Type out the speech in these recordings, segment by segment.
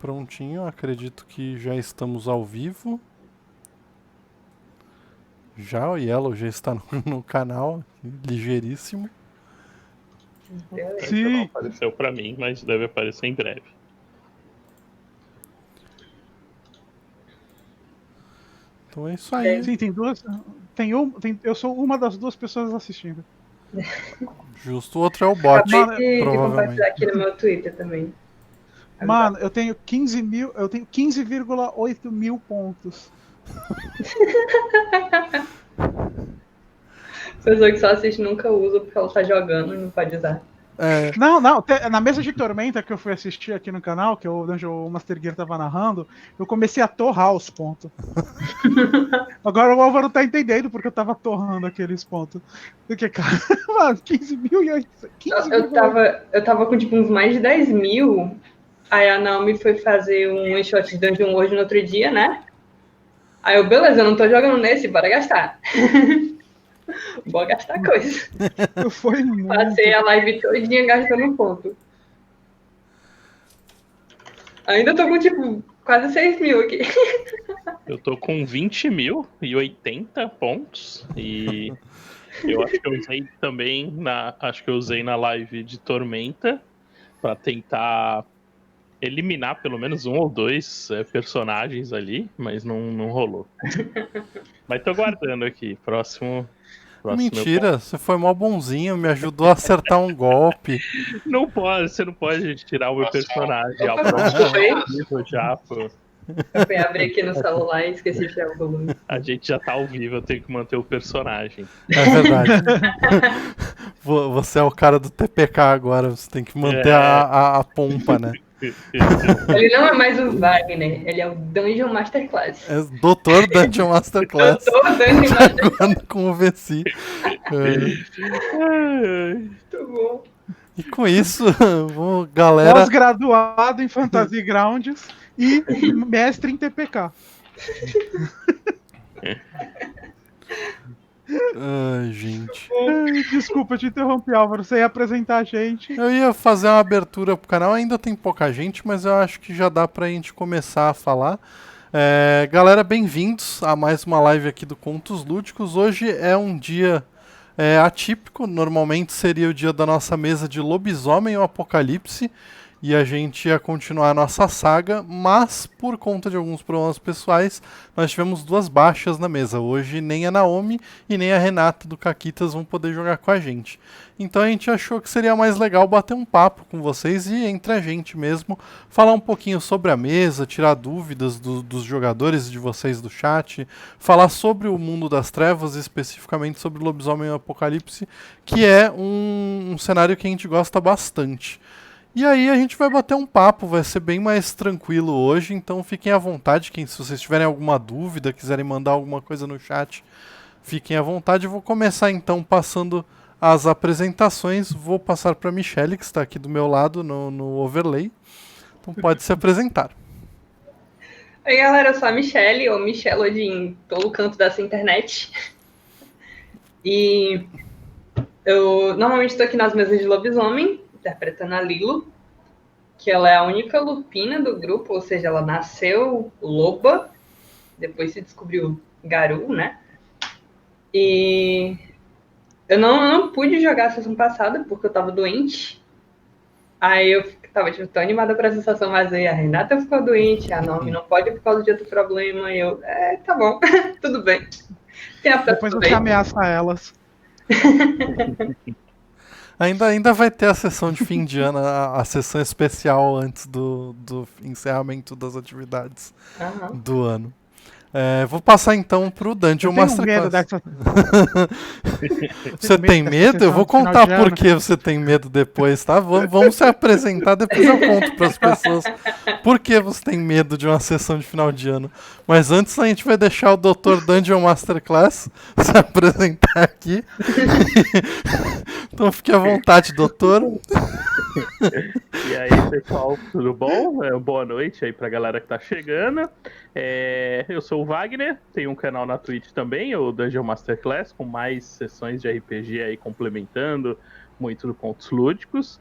Prontinho, acredito que já estamos ao vivo. Já o Yellow já está no canal, ligeiríssimo. Beleza. Não Sim, apareceu pra mim, mas deve aparecer em breve. Então é isso aí. sim, tem duas. Eu sou uma das duas pessoas assistindo. Justo, o outro é o bot, Mano, Acabei de compartilhar provavelmente. aqui no meu Twitter também. Mano, eu tenho 15,8 mil pontos. Pessoa que só assiste nunca usa porque ela tá jogando e não pode usar. É, Não, na mesa de Tormenta que eu fui assistir aqui no canal, que o Dungeon Master Gear tava narrando, eu comecei a torrar os pontos. Agora o Álvaro tá entendendo porque eu tava torrando aqueles pontos. Porque, cara, mano, 15 Eu tava com tipo uns mais de 10 mil. Aí a Naomi foi fazer um one shot de Dungeon World no outro dia, né? Aí eu, beleza, eu não tô jogando nesse, bora gastar. Bora gastar coisa. Foi muito. Passei a live todinha gastando ponto. Ainda tô com tipo quase 6 mil aqui. Eu tô com 20.080 pontos e eu acho que eu usei também na live de Tormenta pra tentar eliminar pelo menos um ou dois personagens ali, mas não rolou. Mas tô guardando aqui, próximo mentira, você foi mó bonzinho, me ajudou a acertar um golpe. Não pode, você não pode tirar o meu personagem. Opa, Ao já, pô. Eu fui abrir aqui no celular e esqueci de tirar o volume. A gente já tá ao vivo, eu tenho que manter o personagem. É verdade. Você é o cara do TPK agora, você tem que manter a pompa, né? Ele não é mais o Wagner, ele é o Dungeon Masterclass. É Dr. Dungeon Masterclass. Doutor Dungeon Masterclass. Jogando com o VC. Muito bom. E com isso, galera. Pós-graduado em Fantasy Grounds e mestre em TPK. Ai, gente. Desculpa, te interrompi, Álvaro. Você ia apresentar a gente. Eu ia fazer uma abertura pro canal, ainda tem pouca gente, mas eu acho que já dá pra gente começar a falar. Galera, bem-vindos a mais uma live aqui do Contos Lúdicos. Hoje é um dia atípico, normalmente seria o dia da nossa mesa de Lobisomem ou Apocalipse, e a gente ia continuar a nossa saga, mas por conta de alguns problemas pessoais, nós tivemos duas baixas na mesa. Hoje nem a Naomi e nem a Renata do Caquitas vão poder jogar com a gente. Então a gente achou que seria mais legal bater um papo com vocês e entre a gente mesmo, falar um pouquinho sobre a mesa, tirar dúvidas dos jogadores de vocês do chat, falar sobre o mundo das trevas, especificamente sobre o Lobisomem Apocalipse, que é um cenário que a gente gosta bastante. E aí a gente vai bater um papo, vai ser bem mais tranquilo hoje, então fiquem à vontade, se vocês tiverem alguma dúvida, quiserem mandar alguma coisa no chat, fiquem à vontade. Eu vou começar então passando as apresentações, vou passar para a Michelle, que está aqui do meu lado no overlay, então pode se apresentar. Oi galera, eu sou a Michelle, ou Michelle em todo canto dessa internet. E eu normalmente estou aqui nas mesas de Lobisomem, interpretando a Lilo, que ela é a única lupina do grupo, ou seja, ela nasceu loba, depois se descobriu garu, né? E eu não pude jogar a sessão passada porque eu tava doente. Aí eu tava tipo, tão animada pra sensação, mas aí a Renata ficou doente, a Naomi não pode por causa de outro problema. E eu, tá bom, tudo bem. Tem a Depois você ameaça elas. Ainda vai ter a sessão de fim de ano, a sessão especial antes do encerramento das atividades do ano. Vou passar então pro Dungeon Masterclass. Você tem medo? Eu vou contar por que você tem medo depois, tá? Vamos se apresentar, depois eu conto para as pessoas por que você tem medo de uma sessão de final de ano. Mas antes a gente vai deixar o Dr. Dungeon Masterclass se apresentar aqui. Então fique à vontade, doutor. E aí, pessoal, tudo bom? Boa noite aí pra galera que tá chegando. Eu sou o Wagner, tenho um canal na Twitch também, o Dungeon Masterclass, com mais sessões de RPG aí complementando muito do Contos Lúdicos.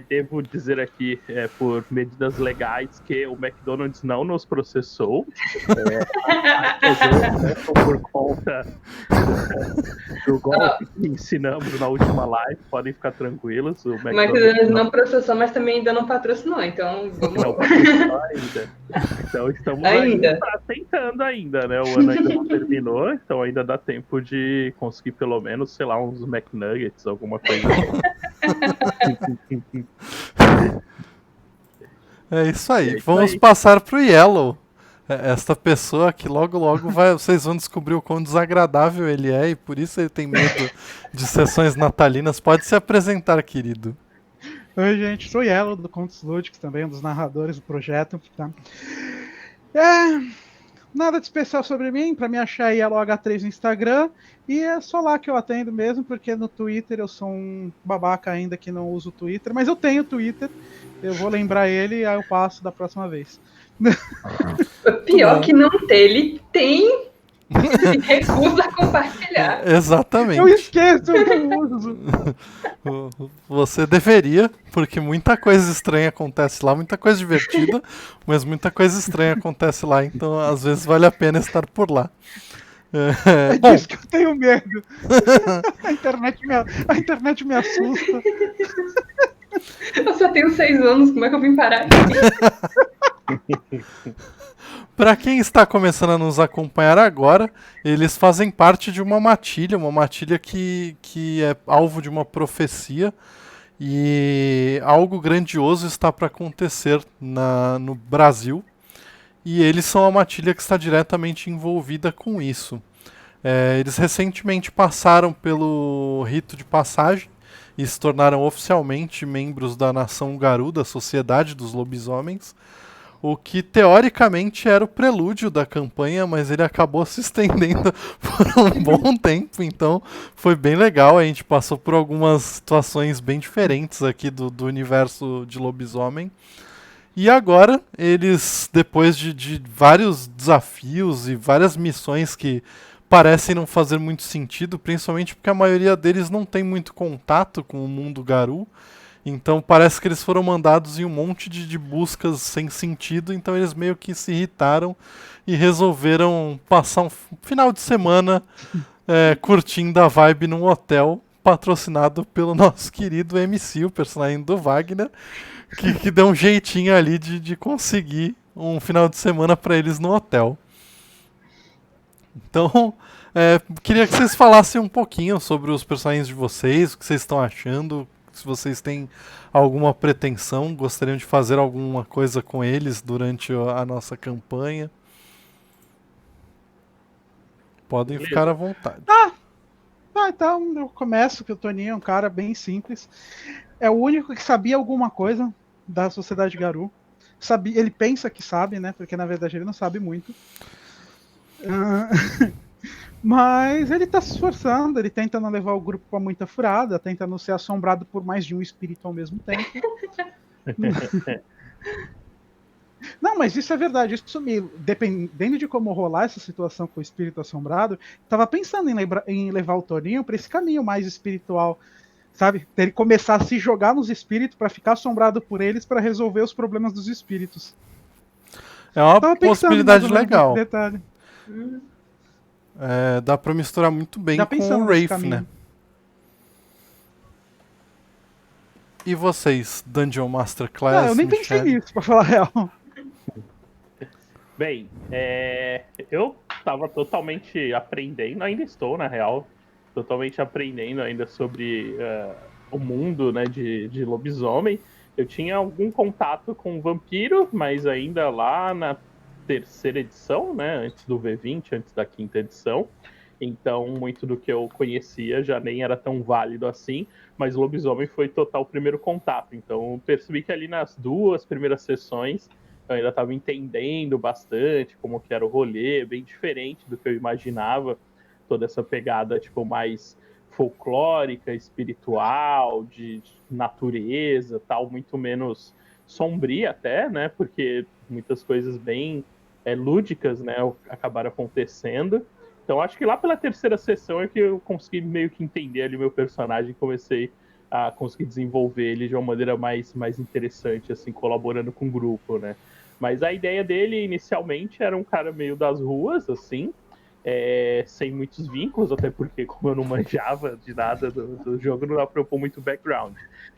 Devo dizer aqui, por medidas legais, que o McDonald's não nos processou. Por conta do golpe que ensinamos na última live, podem ficar tranquilos. O McDonald's não processou, mas também ainda não patrocinou, então vamos não patrocinou ainda. Então estamos ainda tentando ainda, né? O ano ainda não terminou, então ainda dá tempo de conseguir pelo menos, sei lá, uns McNuggets, alguma coisa assim. É isso aí. Vamos passar pro Yellow. Esta pessoa que logo vocês vão descobrir o quão desagradável ele é e por isso ele tem medo de sessões natalinas. Pode se apresentar, querido. Oi, gente, sou Yellow do Contos Lúdicos, também um dos narradores do projeto. Tá? Nada de especial sobre mim, pra me achar aí Yellow H3 no Instagram, e é só lá que eu atendo mesmo, porque no Twitter eu sou um babaca ainda que não uso o Twitter, mas eu tenho Twitter, eu vou lembrar ele e aí eu passo da próxima vez. Pior que não ter, ele tem e recusa compartilhar. Exatamente. Eu esqueço, eu não uso. Você deveria, porque muita coisa estranha acontece lá, muita coisa divertida, mas muita coisa estranha acontece lá, então às vezes vale a pena estar por lá. É disso que eu tenho medo. A internet me assusta. Eu só tenho 6 anos, como é que eu vim parar aqui? Para quem está começando a nos acompanhar agora, eles fazem parte de uma matilha que é alvo de uma profecia e algo grandioso está para acontecer no Brasil e eles são a matilha que está diretamente envolvida com isso. Eles recentemente passaram pelo rito de passagem e se tornaram oficialmente membros da nação Garou, da Sociedade dos Lobisomens, o que teoricamente era o prelúdio da campanha, mas ele acabou se estendendo por um bom tempo, então foi bem legal. A gente passou por algumas situações bem diferentes aqui do universo de lobisomem. E agora, eles, depois de vários desafios e várias missões que parecem não fazer muito sentido, principalmente porque a maioria deles não tem muito contato com o mundo Garou, então parece que eles foram mandados em um monte de buscas sem sentido, então eles meio que se irritaram e resolveram passar um final de semana curtindo a vibe num hotel patrocinado pelo nosso querido MC, o personagem do Wagner, que deu um jeitinho ali de conseguir um final de semana para eles no hotel. Então, queria que vocês falassem um pouquinho sobre os personagens de vocês, o que vocês estão achando, se vocês têm alguma pretensão, gostariam de fazer alguma coisa com eles durante a nossa campanha. Podem ficar à vontade. Então eu começo, que o Toninho é um cara bem simples. É o único que sabia alguma coisa da Sociedade Garou. Ele pensa que sabe, né? Porque na verdade ele não sabe muito. Mas ele tá se esforçando, ele tenta não levar o grupo pra muita furada, tenta não ser assombrado por mais de um espírito ao mesmo tempo. Não, mas isso é verdade, dependendo de como rolar essa situação com o espírito assombrado, tava pensando em levar o Toninho pra esse caminho mais espiritual, sabe? Ele começar a se jogar nos espíritos pra ficar assombrado por eles pra resolver os problemas dos espíritos. É uma possibilidade legal. Detalhe. Dá pra misturar muito bem com o Wraith, né? E vocês, Dungeon Master Class? Eu nem pensei nisso, pra falar a real. Bem, eu tava totalmente aprendendo, ainda estou, na real, totalmente aprendendo ainda sobre o mundo, né, de lobisomem. Eu tinha algum contato com vampiro, mas ainda lá na terceira edição, né, antes do V20, antes da quinta edição. Então, muito do que eu conhecia já nem era tão válido assim, mas lobisomem foi total primeiro contato. Então, percebi que ali nas 2 primeiras sessões eu ainda estava entendendo bastante como que era o rolê, bem diferente do que eu imaginava, toda essa pegada tipo mais folclórica, espiritual, de natureza, tal, muito menos sombria até, né? Porque muitas coisas bem lúdicas, né, acabaram acontecendo. Então acho que lá pela terceira sessão é que eu consegui meio que entender ali meu personagem, comecei a conseguir desenvolver ele de uma maneira mais interessante, assim, colaborando com o grupo, né? Mas a ideia dele, inicialmente, era um cara meio das ruas, assim, sem muitos vínculos, até porque, como eu não manjava de nada do jogo, não dá pra eu pôr muito background.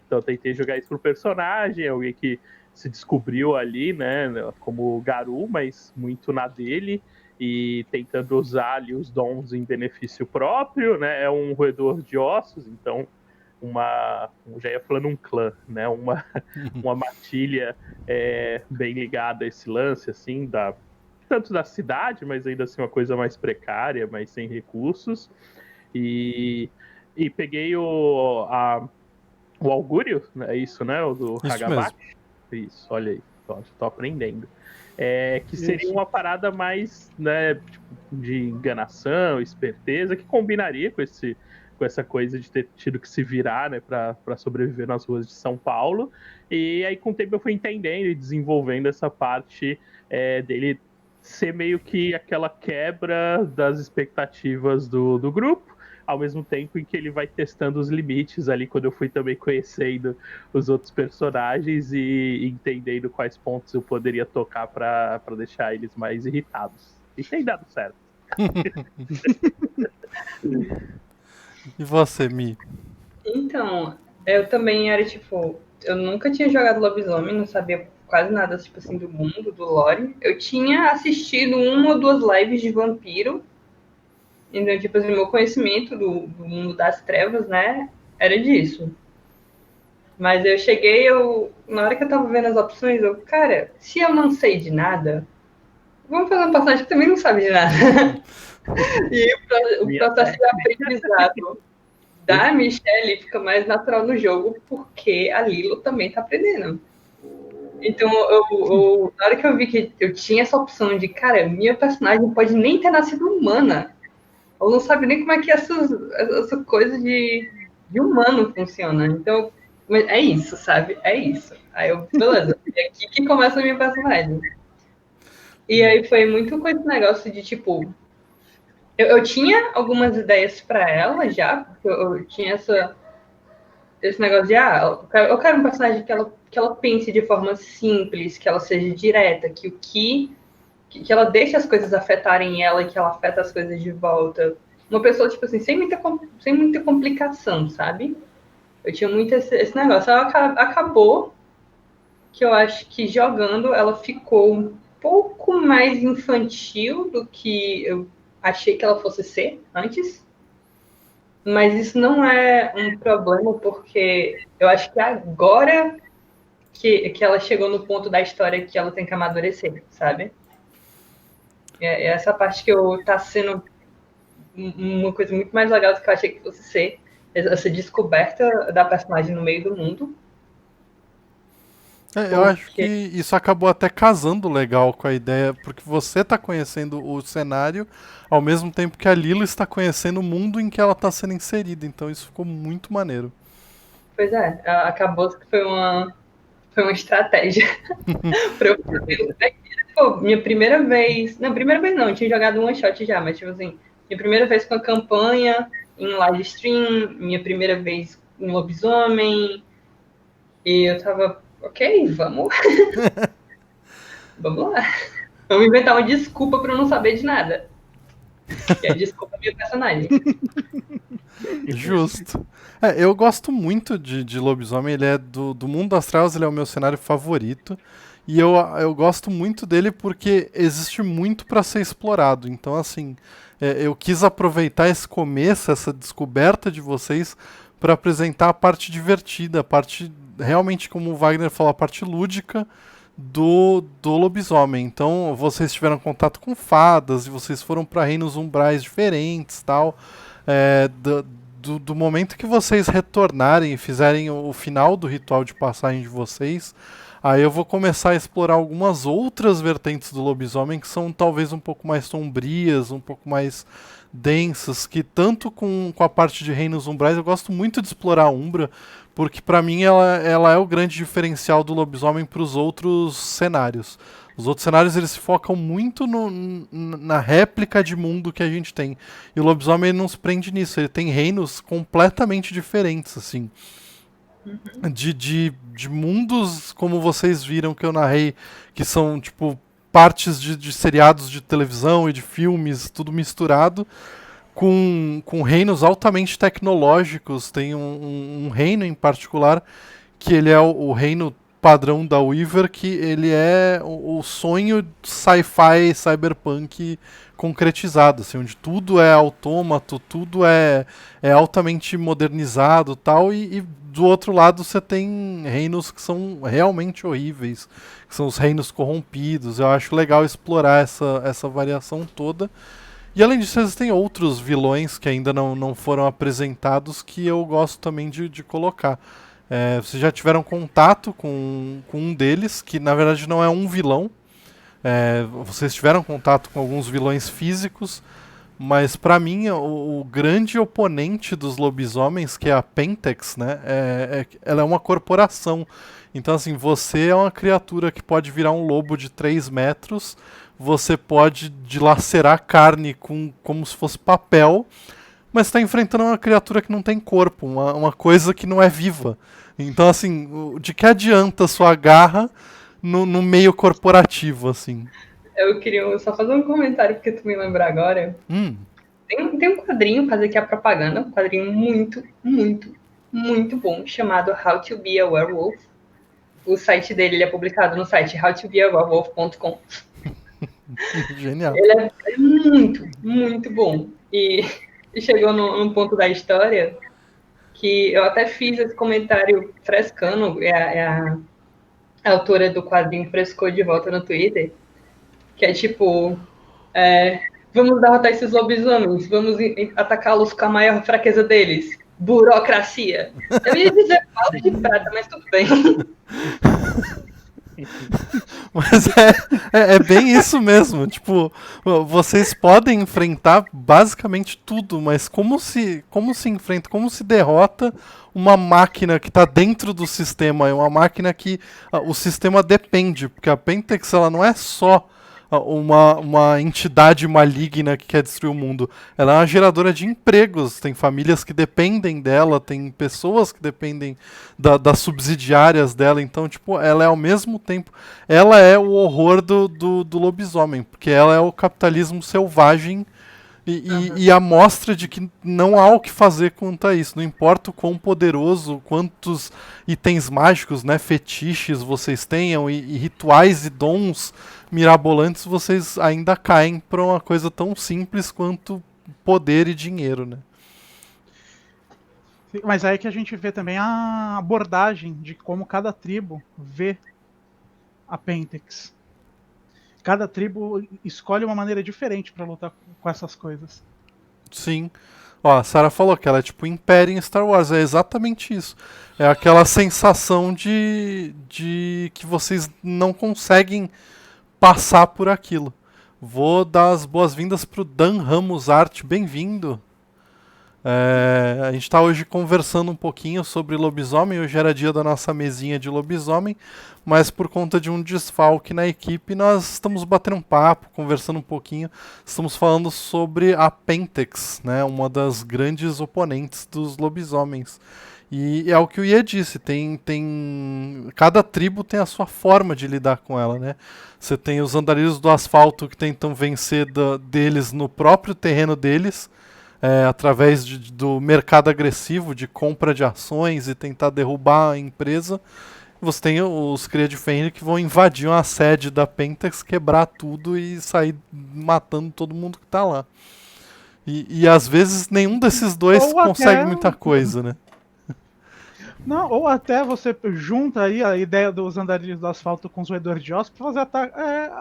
Então eu tentei jogar isso pro personagem, alguém que se descobriu ali, né, como Garou, mas muito na dele, e tentando usar ali os dons em benefício próprio, né? É um roedor de ossos, então já ia falando um clã, né? Uma matilha bem ligada a esse lance, assim, tanto da cidade, mas ainda assim uma coisa mais precária, mas sem recursos. E peguei o Augúrio, é isso, né? O do Isso Hagabashi. mesmo. Isso, olha aí, tô aprendendo. Que seria uma parada mais, né, tipo, de enganação, esperteza, que combinaria com essa coisa de ter tido que se virar, né, pra sobreviver nas ruas de São Paulo. E aí, com o tempo, eu fui entendendo e desenvolvendo essa parte dele ser meio que aquela quebra das expectativas do grupo, ao mesmo tempo em que ele vai testando os limites ali, quando eu fui também conhecendo os outros personagens e entendendo quais pontos eu poderia tocar para deixar eles mais irritados. E tem dado certo. E você, Mi? Então, eu também era tipo, eu nunca tinha jogado lobisomem, não sabia quase nada tipo assim do mundo, do lore. Eu tinha assistido uma ou duas lives de vampiro. Então, tipo assim, meu conhecimento do mundo das trevas, né, era disso. Mas eu cheguei, na hora que eu tava vendo as opções, cara, se eu não sei de nada, vamos fazer um personagem que também não sabe de nada. E o processo de aprendizado da Michelle fica mais natural no jogo, porque a Lilo também tá aprendendo. Então, na hora que eu vi que eu tinha essa opção de, cara, minha personagem pode nem ter nascido humana, ou não sabe nem como é que essa coisa de humano funciona. Então, é isso, sabe? É isso. Aí eu, beleza, é aqui que começa a minha personagem. E aí foi muito com esse negócio de, tipo, eu tinha algumas ideias para ela já, porque eu tinha esse negócio de, eu quero um personagem que ela pense de forma simples, que ela seja direta, que ela deixe as coisas afetarem ela e que ela afeta as coisas de volta. Uma pessoa, tipo assim, sem muita complicação, sabe? Eu tinha muito esse negócio. Ela acabou que eu acho que jogando ela ficou um pouco mais infantil do que eu achei que ela fosse ser antes. Mas isso não é um problema, porque eu acho que agora que ela chegou no ponto da história que ela tem que amadurecer, sabe? É essa parte que tá sendo uma coisa muito mais legal do que eu achei que fosse ser. Essa descoberta da personagem no meio do mundo. Eu acho que isso acabou até casando legal com a ideia, porque você está conhecendo o cenário ao mesmo tempo que a Lilo está conhecendo o mundo em que ela está sendo inserida. Então isso ficou muito maneiro. Pois é, acabou que foi uma estratégia para eu fazer. Pô, minha primeira vez. Não, primeira vez não, eu tinha jogado um one shot já, mas tipo assim, minha primeira vez com a campanha em live stream, minha primeira vez em lobisomem. E eu tava, ok, vamos. Vamos lá. Vamos inventar uma desculpa para eu não saber de nada. Que é a desculpa minha personagem. Justo. Eu gosto muito de Lobisomem, ele é do mundo das trevas, ele é o meu cenário favorito. E eu gosto muito dele porque existe muito para ser explorado. Então, assim, eu quis aproveitar esse começo, essa descoberta de vocês, para apresentar a parte divertida, a parte, realmente, como o Wagner falou, a parte lúdica do lobisomem. Então, vocês tiveram contato com fadas, e vocês foram para reinos umbrais diferentes, tal. Do momento que vocês retornarem e fizerem o final do ritual de passagem de vocês, aí eu vou começar a explorar algumas outras vertentes do lobisomem que são talvez um pouco mais sombrias, um pouco mais densas, que tanto com a parte de reinos umbrais, eu gosto muito de explorar a Umbra, porque pra mim ela é o grande diferencial do lobisomem para os outros cenários. Os outros cenários eles se focam muito na réplica de mundo que a gente tem. E o lobisomem ele não se prende nisso, ele tem reinos completamente diferentes, assim. de mundos, como vocês viram que eu narrei, que são, tipo, partes de seriados de televisão e de filmes, tudo misturado, com reinos altamente tecnológicos. Tem um reino em particular que ele é o reino padrão da Weaver, que ele é o sonho sci-fi cyberpunk concretizado, assim, onde tudo é autômato, tudo é altamente modernizado tal, e do outro lado você tem reinos que são realmente horríveis, que são os reinos corrompidos. Eu acho legal explorar essa variação toda. E além disso, existem outros vilões que ainda não foram apresentados que eu gosto também de colocar. Vocês já tiveram contato com um deles, que na verdade não é um vilão. Vocês tiveram contato com alguns vilões físicos, mas pra mim o grande oponente dos lobisomens, que é a Pentex, né, ela é uma corporação. Então assim, você é uma criatura que pode virar um lobo de 3 metros, você pode dilacerar carne como se fosse papel, mas está enfrentando uma criatura que não tem corpo, uma coisa que não é viva. Então assim, de que adianta sua garra no meio corporativo, assim? Eu queria só fazer um comentário, porque tu me lembra agora. Tem um quadrinho, fazer aqui a propaganda, um quadrinho muito, muito, muito bom, chamado How to Be a Werewolf. O site dele, ele é publicado no site howtobeawerewolf.com. Genial. Ele é muito, muito bom. E chegou num ponto da história que eu até fiz esse comentário frescando, a autora do quadrinho frescou de volta no Twitter, que é tipo, vamos derrotar esses lobisomens, vamos atacá-los com a maior fraqueza deles, burocracia. Eu ia dizer bala de prata, mas tudo bem. Mas é bem isso mesmo. Tipo, vocês podem enfrentar basicamente tudo, mas como se enfrenta, como se derrota uma máquina que está dentro do sistema, é uma máquina que o sistema depende, porque a Pentex ela não é só uma entidade maligna que quer destruir o mundo. Ela é uma geradora de empregos. Tem famílias que dependem dela, tem pessoas que dependem das subsidiárias dela. Então, tipo, ela é ao mesmo tempo... Ela é o horror do lobisomem, porque ela é o capitalismo selvagem e a mostra de que não há o que fazer quanto a isso. Não importa o quão poderoso, quantos itens mágicos, né, fetiches vocês tenham e rituais e dons mirabolantes, vocês ainda caem para uma coisa tão simples quanto poder e dinheiro, né? Mas aí que a gente vê também a abordagem de como cada tribo vê a Pentex. Cada tribo escolhe uma maneira diferente para lutar com essas coisas. Sim. Ó, a Sarah falou que ela é tipo Império em Star Wars. É exatamente isso. É aquela sensação de que vocês não conseguem passar por aquilo. Vou dar as boas-vindas pro Dan Ramos Art. Bem-vindo. A gente está hoje conversando um pouquinho sobre lobisomem. Hoje era dia da nossa mesinha de lobisomem, mas por conta de um desfalque na equipe, nós estamos batendo um papo, conversando um pouquinho. Estamos falando sobre a Pentex, né, uma das grandes oponentes dos lobisomens. E é o que o Iê disse, cada tribo tem a sua forma de lidar com ela, né? Você tem os andarilhos do asfalto que tentam vencer deles no próprio terreno deles, através do mercado agressivo, de compra de ações e tentar derrubar a empresa. Você tem os Cria de Fenrir que vão invadir uma sede da Pentex, quebrar tudo e sair matando todo mundo que tá lá. E às vezes nenhum desses dois consegue muita coisa, né? Não, ou até você junta aí a ideia dos andarilhos do asfalto com os roedores de ossos pra fazer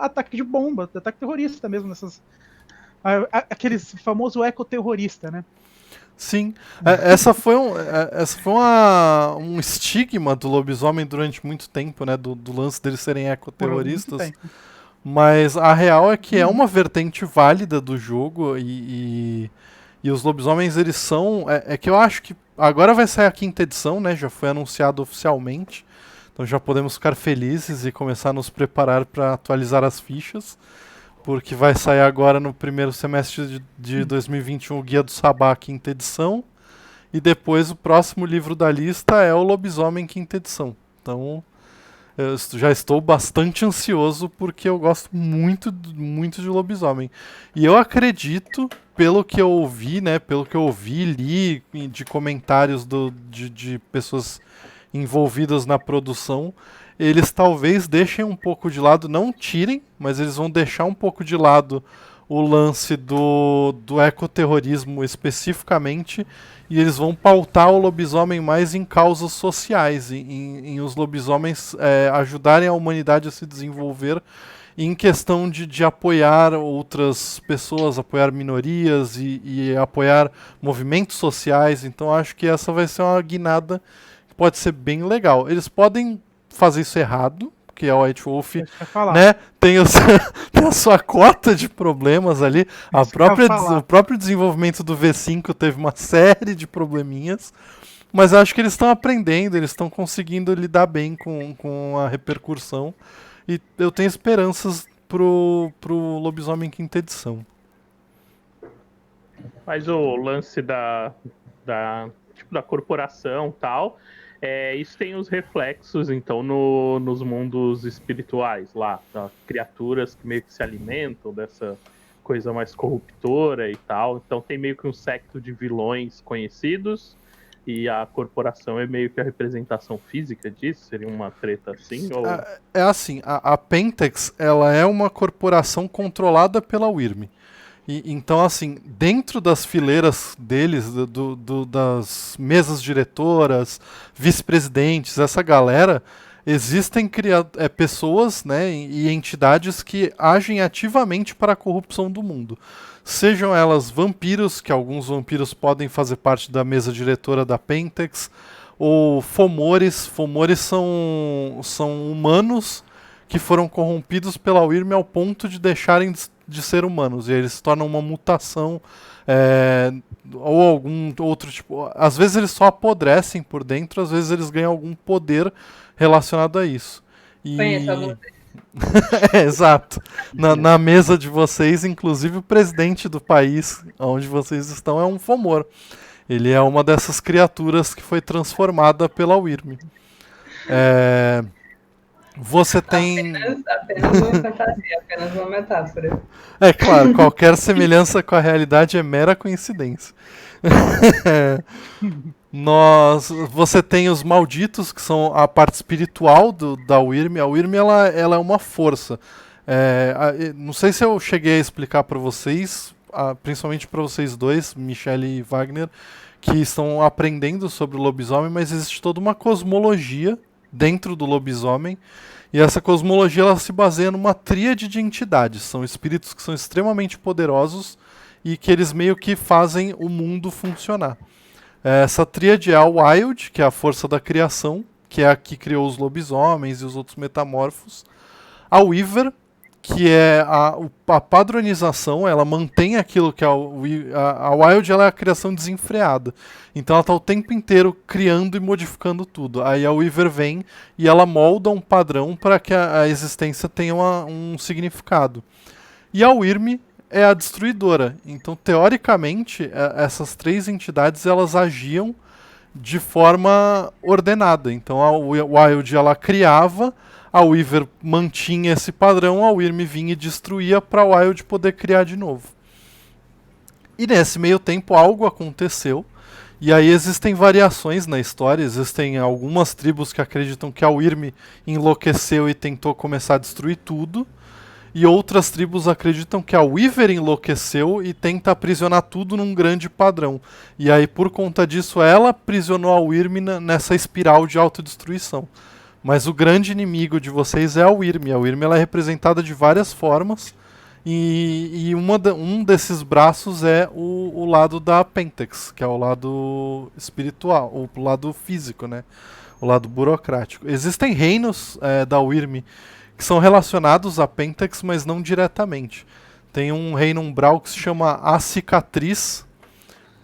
ataque de bomba, ataque terrorista mesmo, aquele famoso ecoterrorista, né? Sim, essa foi um estigma do lobisomem durante muito tempo, né? Do lance deles serem ecoterroristas. Mas a real é que é uma vertente válida do jogo e os lobisomens, eles são... É que eu acho que agora vai sair a 5ª edição, né? Já foi anunciado oficialmente. Então já podemos ficar felizes e começar a nos preparar para atualizar as fichas. Porque vai sair agora no primeiro semestre de 2021 o Guia do Sabá, 5ª edição. e depois o próximo livro da lista é o Lobisomem Quinta Edição. Então, eu já estou bastante ansioso porque eu gosto muito, muito de lobisomem. E eu acredito, pelo que eu ouvi, né, pelo que eu ouvi, li de comentários de pessoas envolvidas na produção, eles talvez deixem um pouco de lado, não tirem, mas eles vão deixar um pouco de lado o lance do ecoterrorismo especificamente, e eles vão pautar o lobisomem mais em causas sociais, em os lobisomens ajudarem a humanidade a se desenvolver em questão de apoiar outras pessoas, apoiar minorias e apoiar movimentos sociais. Então acho que essa vai ser uma guinada que pode ser bem legal. Eles podem fazer isso errado, que a White Wolf, né, tem a sua cota de problemas ali. O próprio desenvolvimento do V5 teve uma série de probleminhas, mas acho que eles estão aprendendo, eles estão conseguindo lidar bem com a repercussão, e eu tenho esperanças pro Lobisomem Quinta Edição. Mas o lance da corporação e tal, isso tem os reflexos, então, nos mundos espirituais lá, tá? Criaturas que meio que se alimentam dessa coisa mais corruptora e tal. Então tem meio que um secto de vilões conhecidos, e a corporação é meio que a representação física disso? Seria uma treta assim? Ou... É assim, a Pentex, ela é uma corporação controlada pela Wyrm. Então, assim, dentro das fileiras deles, das mesas diretoras, vice-presidentes, essa galera, existem pessoas, né, e entidades que agem ativamente para a corrupção do mundo. Sejam elas vampiros, que alguns vampiros podem fazer parte da mesa diretora da Pentex, ou fomores. Fomores são humanos que foram corrompidos pela Wyrm ao ponto de deixarem de ser humanos, e eles se tornam uma mutação, ou algum outro tipo. Às vezes eles só apodrecem por dentro, às vezes eles ganham algum poder relacionado a isso. Conheço alguns deles. Exato. Na mesa de vocês, inclusive o presidente do país onde vocês estão é um Fomor. Ele é uma dessas criaturas que foi transformada pela Wyrm. Você tem... Apenas uma fantasia, apenas uma metáfora. É claro, qualquer semelhança com a realidade é mera coincidência. Você tem os malditos, que são a parte espiritual da Wyrm. A Wyrm ela é uma força. Não sei se eu cheguei a explicar para vocês, principalmente para vocês dois, Michelle e Wagner, que estão aprendendo sobre o lobisomem, mas existe toda uma cosmologia dentro do lobisomem, e essa cosmologia ela se baseia numa tríade de entidades. São espíritos que são extremamente poderosos e que eles meio que fazem o mundo funcionar. Essa tríade é a Wild, que é a força da criação, que é a que criou os lobisomens e os outros metamorfos. A Weaver, que é a padronização, ela mantém aquilo que a Wild ela é a criação desenfreada. Então ela está o tempo inteiro criando e modificando tudo. Aí a Weaver vem e ela molda um padrão para que a existência tenha um significado. E a Wyrm é a destruidora. Então, teoricamente, essas três entidades elas agiam de forma ordenada. Então a Wild ela criava, a Weaver mantinha esse padrão, a Wyrm vinha e destruía para a Wild poder criar de novo. E nesse meio tempo algo aconteceu, e aí existem variações na história. Existem algumas tribos que acreditam que a Wyrm enlouqueceu e tentou começar a destruir tudo, e outras tribos acreditam que a Weaver enlouqueceu e tenta aprisionar tudo num grande padrão. E aí, por conta disso, ela aprisionou a Wyrm nessa espiral de autodestruição. Mas o grande inimigo de vocês é a Wyrm. A Wyrm ela é representada de várias formas, e um desses braços é o lado da Pentex, que é o lado espiritual, o lado físico, né? O lado burocrático. Existem reinos da Wyrm que são relacionados à Pentex, mas não diretamente. Tem um reino umbral que se chama A Cicatriz,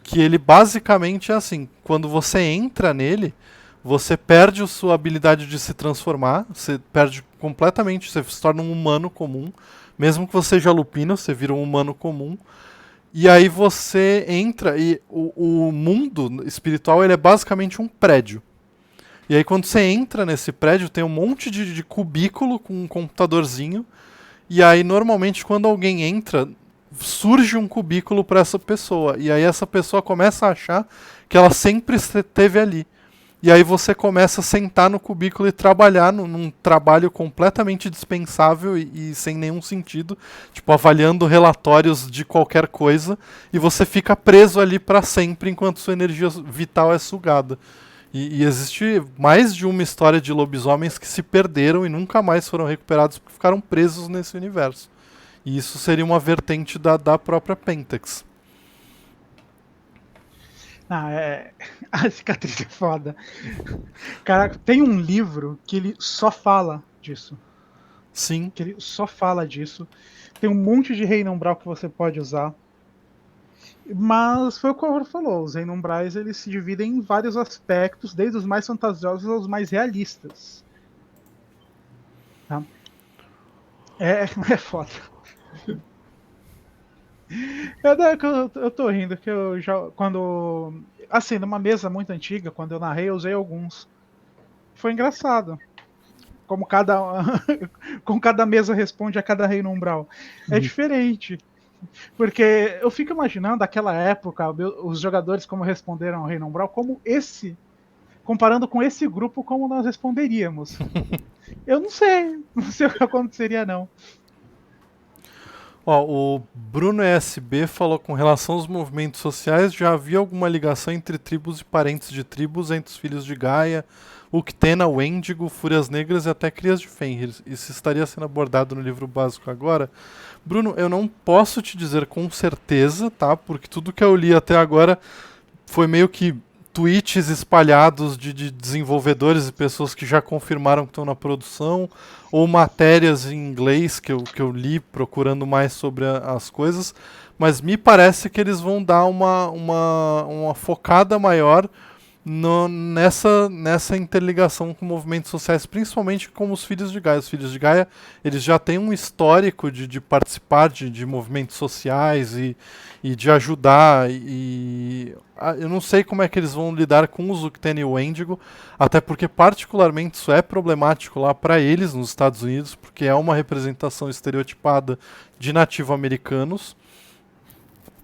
que ele basicamente é assim: quando você entra nele, você perde a sua habilidade de se transformar, você perde completamente, você se torna um humano comum. Mesmo que você seja lupino, você vira um humano comum. E aí você entra e o mundo espiritual ele é basicamente um prédio. E aí quando você entra nesse prédio tem um monte de cubículo com um computadorzinho. E aí normalmente quando alguém entra, surge um cubículo para essa pessoa. E aí essa pessoa começa a achar que ela sempre esteve ali. E aí você começa a sentar no cubículo e trabalhar num trabalho completamente dispensável e sem nenhum sentido, tipo avaliando relatórios de qualquer coisa, e você fica preso ali para sempre enquanto sua energia vital é sugada. E existe mais de uma história de lobisomens que se perderam e nunca mais foram recuperados porque ficaram presos nesse universo. E isso seria uma vertente da própria Pentax. A cicatriz é foda. Cara, tem um livro que ele só fala disso. Sim. Que ele só fala disso. Tem um monte de reino umbral que você pode usar. Mas foi o que o Álvaro falou, os reinos umbrais eles se dividem em vários aspectos, desde os mais fantasiosos aos mais realistas. Tá? É foda. Eu tô rindo, que eu já. Quando. Assim, numa mesa muito antiga, quando eu narrei, eu usei alguns. Foi engraçado. Como cada mesa responde a cada reino umbral. É diferente. Porque eu fico imaginando aquela época, os jogadores como responderam ao reino umbral, como esse. Comparando com esse grupo, como nós responderíamos. Eu não sei o que aconteceria, não. Ó, o Bruno ESB falou com relação aos movimentos sociais, já havia alguma ligação entre tribos e parentes de tribos, entre os filhos de Gaia, Uktena, Wendigo, Fúrias Negras e até Crias de Fenrir. Isso estaria sendo abordado no livro básico agora? Bruno, eu não posso te dizer com certeza, tá? Porque tudo que eu li até agora foi meio que tweets espalhados de desenvolvedores e pessoas que já confirmaram que estão na produção, ou matérias em inglês que eu li procurando mais sobre as coisas, mas me parece que eles vão dar uma focada maior nessa interligação com movimentos sociais, principalmente como os Filhos de Gaia. Os Filhos de Gaia eles já têm um histórico de participar de movimentos sociais e de ajudar. Eu não sei como é que eles vão lidar com os Uktena e o Wendigo, até porque particularmente isso é problemático lá para eles nos Estados Unidos, porque é uma representação estereotipada de nativo-americanos.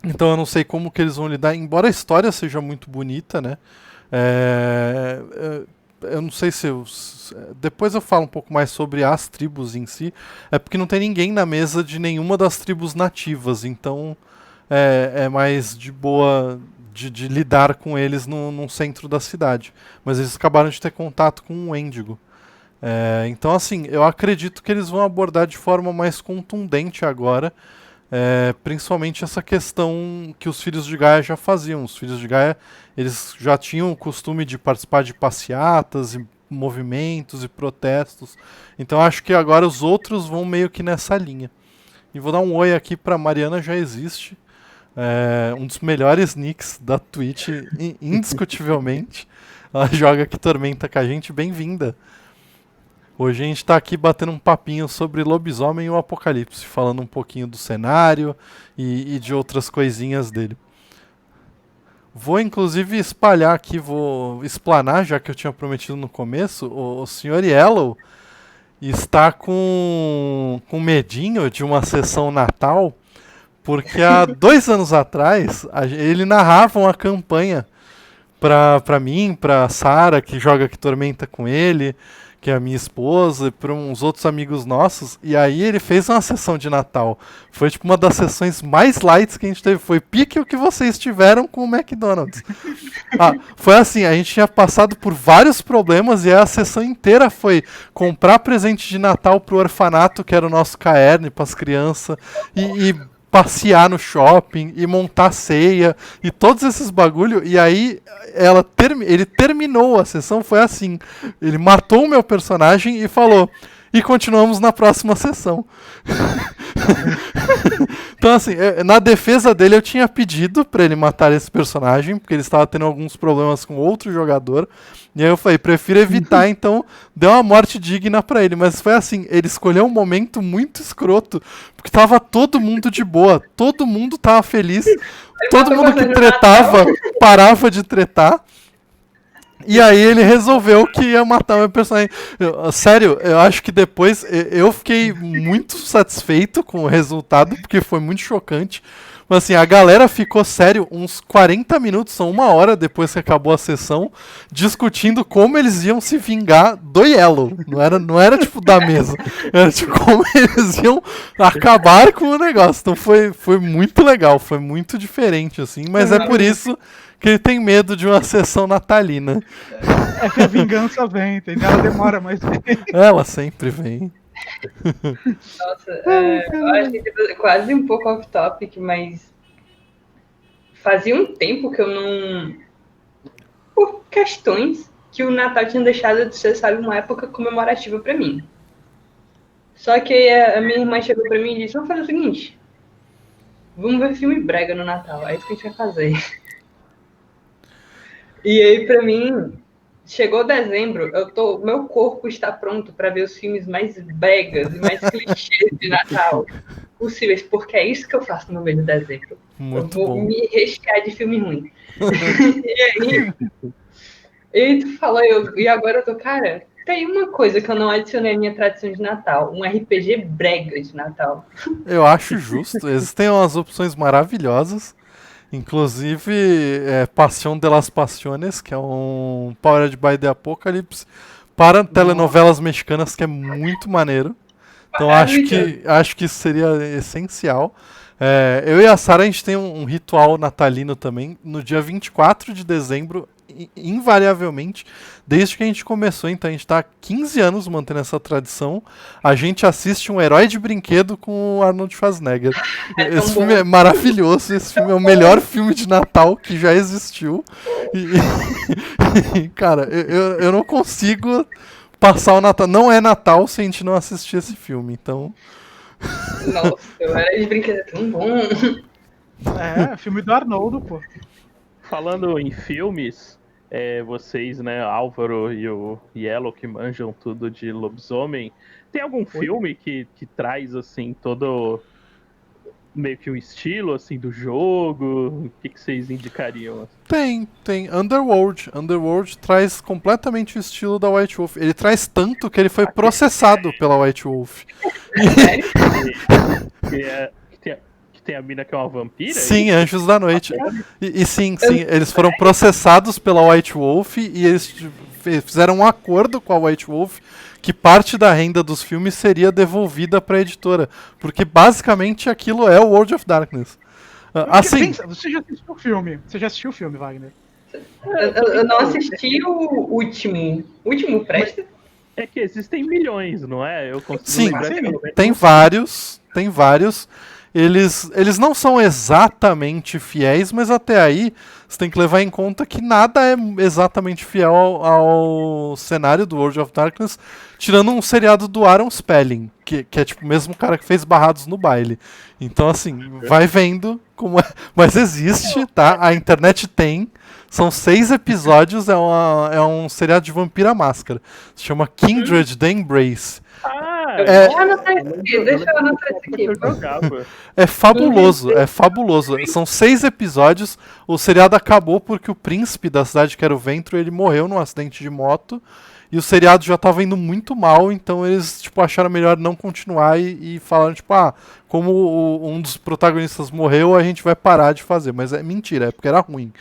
Então eu não sei como que eles vão lidar, embora a história seja muito bonita, né? Eu não sei se depois eu falo um pouco mais sobre as tribos em si. É porque não tem ninguém na mesa de nenhuma das tribos nativas, então é mais de boa de lidar com eles no centro da cidade. Mas eles acabaram de ter contato com o Wendigo. Então assim, eu acredito que eles vão abordar de forma mais contundente agora. Principalmente essa questão que os Filhos de Gaia já faziam. Os Filhos de Gaia eles já tinham o costume de participar de passeatas e movimentos e protestos. Então acho que agora os outros vão meio que nessa linha. E vou dar um oi aqui para Mariana Já Existe, um dos melhores nicks da Twitch, indiscutivelmente. Ela joga aqui Tormenta com a gente, bem-vinda. Hoje a gente está aqui batendo um papinho sobre Lobisomem e o Apocalipse, falando um pouquinho do cenário e de outras coisinhas dele. Vou inclusive espalhar aqui, vou explanar, já que eu tinha prometido no começo, o Sr. Yellow está com medinho de uma sessão Natal, porque há 2 anos atrás ele narrava uma campanha para mim, para Sarah, que joga aqui Tormenta com ele, que é a minha esposa, e para uns outros amigos nossos, e aí ele fez uma sessão de Natal. Foi tipo uma das sessões mais lights que a gente teve, foi pique o que vocês tiveram com o McDonald's. Foi assim, a gente tinha passado por vários problemas e a sessão inteira foi comprar presente de Natal pro orfanato, que era o nosso caerne para as crianças, e passear no shopping e montar ceia e todos esses bagulho. E aí ele terminou a sessão, foi assim, ele matou o meu personagem e falou: e continuamos na próxima sessão. Então, assim, na defesa dele eu tinha pedido pra ele matar esse personagem, porque ele estava tendo alguns problemas com outro jogador. E aí eu falei, prefiro evitar, então deu uma morte digna pra ele. Mas foi assim, ele escolheu um momento muito escroto, porque tava todo mundo de boa, todo mundo tava feliz, todo mundo que tretava parava de tretar. E aí ele resolveu que ia matar o meu personagem. Sério, eu acho que depois eu fiquei muito satisfeito com o resultado, porque foi muito chocante. Mas assim, a galera ficou, sério, uns 40 minutos, são 1 hora depois que acabou a sessão, discutindo como eles iam se vingar do Yellow. Não era tipo da mesa. Era tipo como eles iam acabar com o negócio. Então foi muito legal, foi muito diferente, assim. Mas é por isso que ele tem medo de uma sessão natalina. É que a vingança vem, entendeu? Ela demora, mas vem. Ela sempre vem. Nossa, eu acho que é quase um pouco off-topic, mas fazia um tempo que eu não... Por questões que o Natal tinha deixado de ser, sabe, uma época comemorativa pra mim. Só que a minha irmã chegou pra mim e disse, vamos fazer o seguinte, vamos ver filme brega no Natal, é isso que a gente vai fazer. E aí, pra mim, chegou dezembro, meu corpo está pronto para ver os filmes mais bregas e mais clichês de Natal possíveis, porque é isso que eu faço no mês de dezembro. Muito eu vou bom. me rechear de filme ruim. E aí tu falou, e agora eu tô, cara, tem uma coisa que eu não adicionei à minha tradição de Natal, um RPG brega de Natal. Eu acho justo. Existem umas opções maravilhosas. Inclusive, Passion de las Passiones, que é um Powered by the Apocalypse, para telenovelas mexicanas, que é muito maneiro. Então acho que isso seria essencial. Eu e a Sarah, a gente tem um ritual natalino também. No dia 24 de dezembro, invariavelmente, desde que a gente começou, então a gente está há 15 anos mantendo essa tradição, a gente assiste um Herói de Brinquedo com o Arnold Schwarzenegger. Esse filme é maravilhoso, esse filme é o melhor filme de Natal que já existiu. E cara, eu não consigo passar o Natal. Não é Natal se a gente não assistir esse filme, então... Nossa, o Herói de Brinquedo é tão bom. Filme do Arnoldo, pô. Falando em filmes, vocês, né, Álvaro e o Yellow, que manjam tudo de lobisomem, tem algum filme que traz, assim, todo meio que o estilo, assim, do jogo? O que vocês indicariam? Tem. Underworld. Underworld traz completamente o estilo da White Wolf. Ele traz tanto que ele foi processado pela White Wolf. Que tem a mina que é uma vampira? Sim, Anjos da Noite. E sim, eles foram processados pela White Wolf e eles fizeram um acordo com a White Wolf que parte da renda dos filmes seria devolvida para a editora, porque basicamente aquilo é o World of Darkness. Assim, Você já assistiu o filme? Você já assistiu o filme, Wagner? Eu não assisti o último. O último presta? É que existem milhões, não é? Eu consigo sim, lembrar pelo menos. tem vários. Eles não são exatamente fiéis, mas até aí você tem que levar em conta que nada é exatamente fiel ao cenário do World of Darkness, tirando um seriado do Aaron Spelling, que é tipo o mesmo cara que fez Barrados no Baile. Então, assim, vai vendo como é. Mas existe, tá? A internet tem. São 6 episódios, é um seriado de Vampira Máscara. Se chama Kindred The Embrace. Deixa eu anotar isso aqui. É fabuloso. São 6 episódios. O seriado acabou porque o príncipe da cidade, que era o Ventro, ele morreu num acidente de moto. E o seriado já tava indo muito mal, então eles tipo, acharam melhor não continuar e falaram, tipo, como um dos protagonistas morreu, a gente vai parar de fazer. Mas é mentira, é porque era ruim.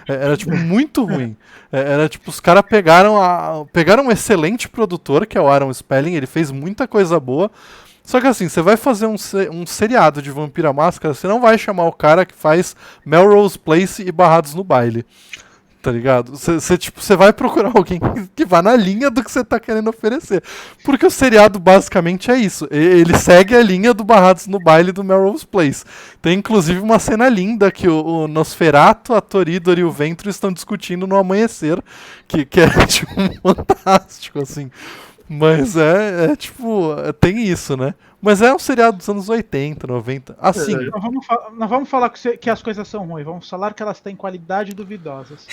Era, tipo, muito ruim. Era, tipo, os caras pegaram um excelente produtor, que é o Aaron Spelling, ele fez muita coisa boa. Só que assim, você vai fazer um seriado de Vampira Máscara, você não vai chamar o cara que faz Melrose Place e Barrados no Baile. Tá ligado? Você vai procurar alguém que vá na linha do que você tá querendo oferecer. Porque o seriado basicamente é isso. Ele segue a linha do Barrados no Baile do Melrose Place. Tem inclusive uma cena linda que o Nosferatu, a Torídor e o Ventro estão discutindo no amanhecer. Que é tipo fantástico, assim. Mas tipo, tem isso, né? Mas é um seriado dos anos 80, 90. Assim, Não vamos falar que as coisas são ruins, vamos falar que elas têm qualidade duvidosas.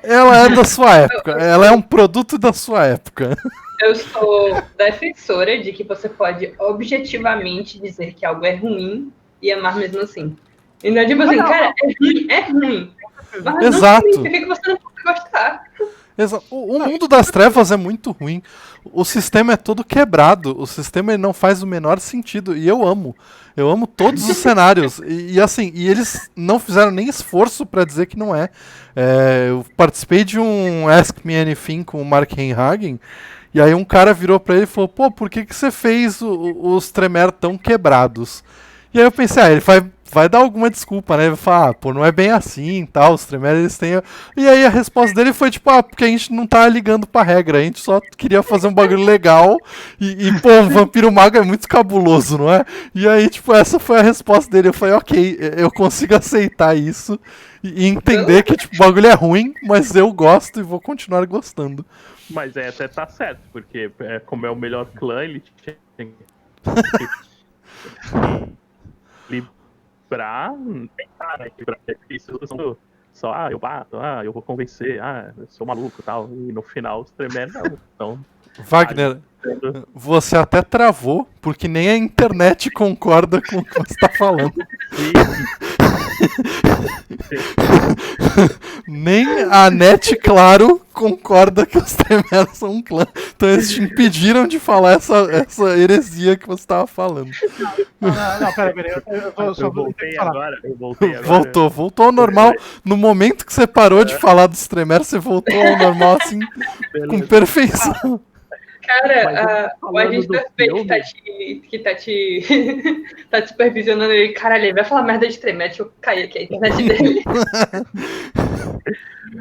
ela é da sua época. Ela é um produto da sua época. Eu sou defensora de que você pode objetivamente dizer que algo é ruim e amar mesmo assim. Então, tipo assim, cara, é ruim. Mas Exato. não significa que você não pode gostar. O mundo das trevas é muito ruim. O sistema é todo quebrado. O sistema ele não faz o menor sentido. E eu amo. Eu amo todos os cenários. E assim, eles não fizeram nem esforço pra dizer que não é. Eu participei de um Ask Me Anything com o Mark Hagen. E aí um cara virou pra ele e falou: pô, por que você fez os Tremere tão quebrados? E aí eu pensei, ele vai dar alguma desculpa, né? Ele vai falar, pô, não é bem assim e tal, os Tremere eles têm... E aí a resposta dele foi tipo, porque a gente não tá ligando pra regra, a gente só queria fazer um bagulho legal pô, um vampiro mago é muito cabuloso, não é? E aí, tipo, essa foi a resposta dele. Eu falei, ok, eu consigo aceitar isso e entender que, tipo, o bagulho é ruim, mas eu gosto e vou continuar gostando. Mas até tá certo, porque como é o melhor clã, ele tem pra tentar, né? Isso só, eu bato, eu vou convencer, eu sou maluco e tal. E no final os Tremere não. Então, Wagner, você até travou, porque nem a internet concorda com o que você tá falando. Nem a NET, claro, concorda que os Tremere são um clã. Então eles te impediram de falar essa heresia que você estava falando. Não, peraí. Eu voltei agora. Voltou ao normal. No momento que você parou de falar dos Tremere, você voltou ao normal, assim, com perfeição. Cara, o agente perfeito que tá te supervisionando ele. Caralho, ele vai falar merda de Tremere, deixa eu cair aqui a internet dele.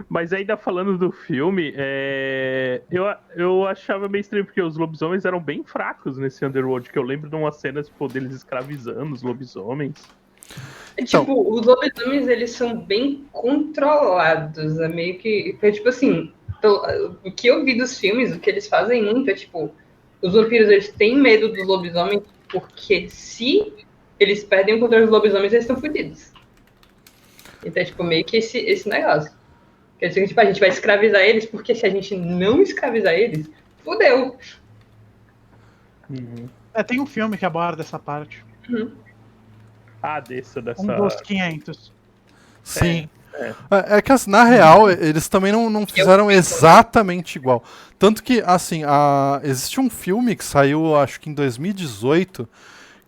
Mas ainda falando do filme, eu achava meio estranho, porque os lobisomens eram bem fracos nesse Underworld, que eu lembro de umas cenas tipo, deles escravizando os lobisomens. Então, tipo, os lobisomens, eles são bem controlados, é meio que, tipo assim, o que eu vi dos filmes, o que eles fazem muito é, tipo, os vampiros, eles têm medo dos lobisomens, porque se eles perdem o controle dos lobisomens, eles estão fodidos. Então, é, tipo, meio que esse negócio. Quer dizer, tipo, a gente vai escravizar eles, porque se a gente não escravizar eles, fodeu. Uhum. Tem um filme que aborda essa parte. Uhum. Dessa. Um dos 500. Sim. É que, assim, na real, eles também não fizeram exatamente igual. Tanto que, assim, existe um filme que saiu, acho que em 2018,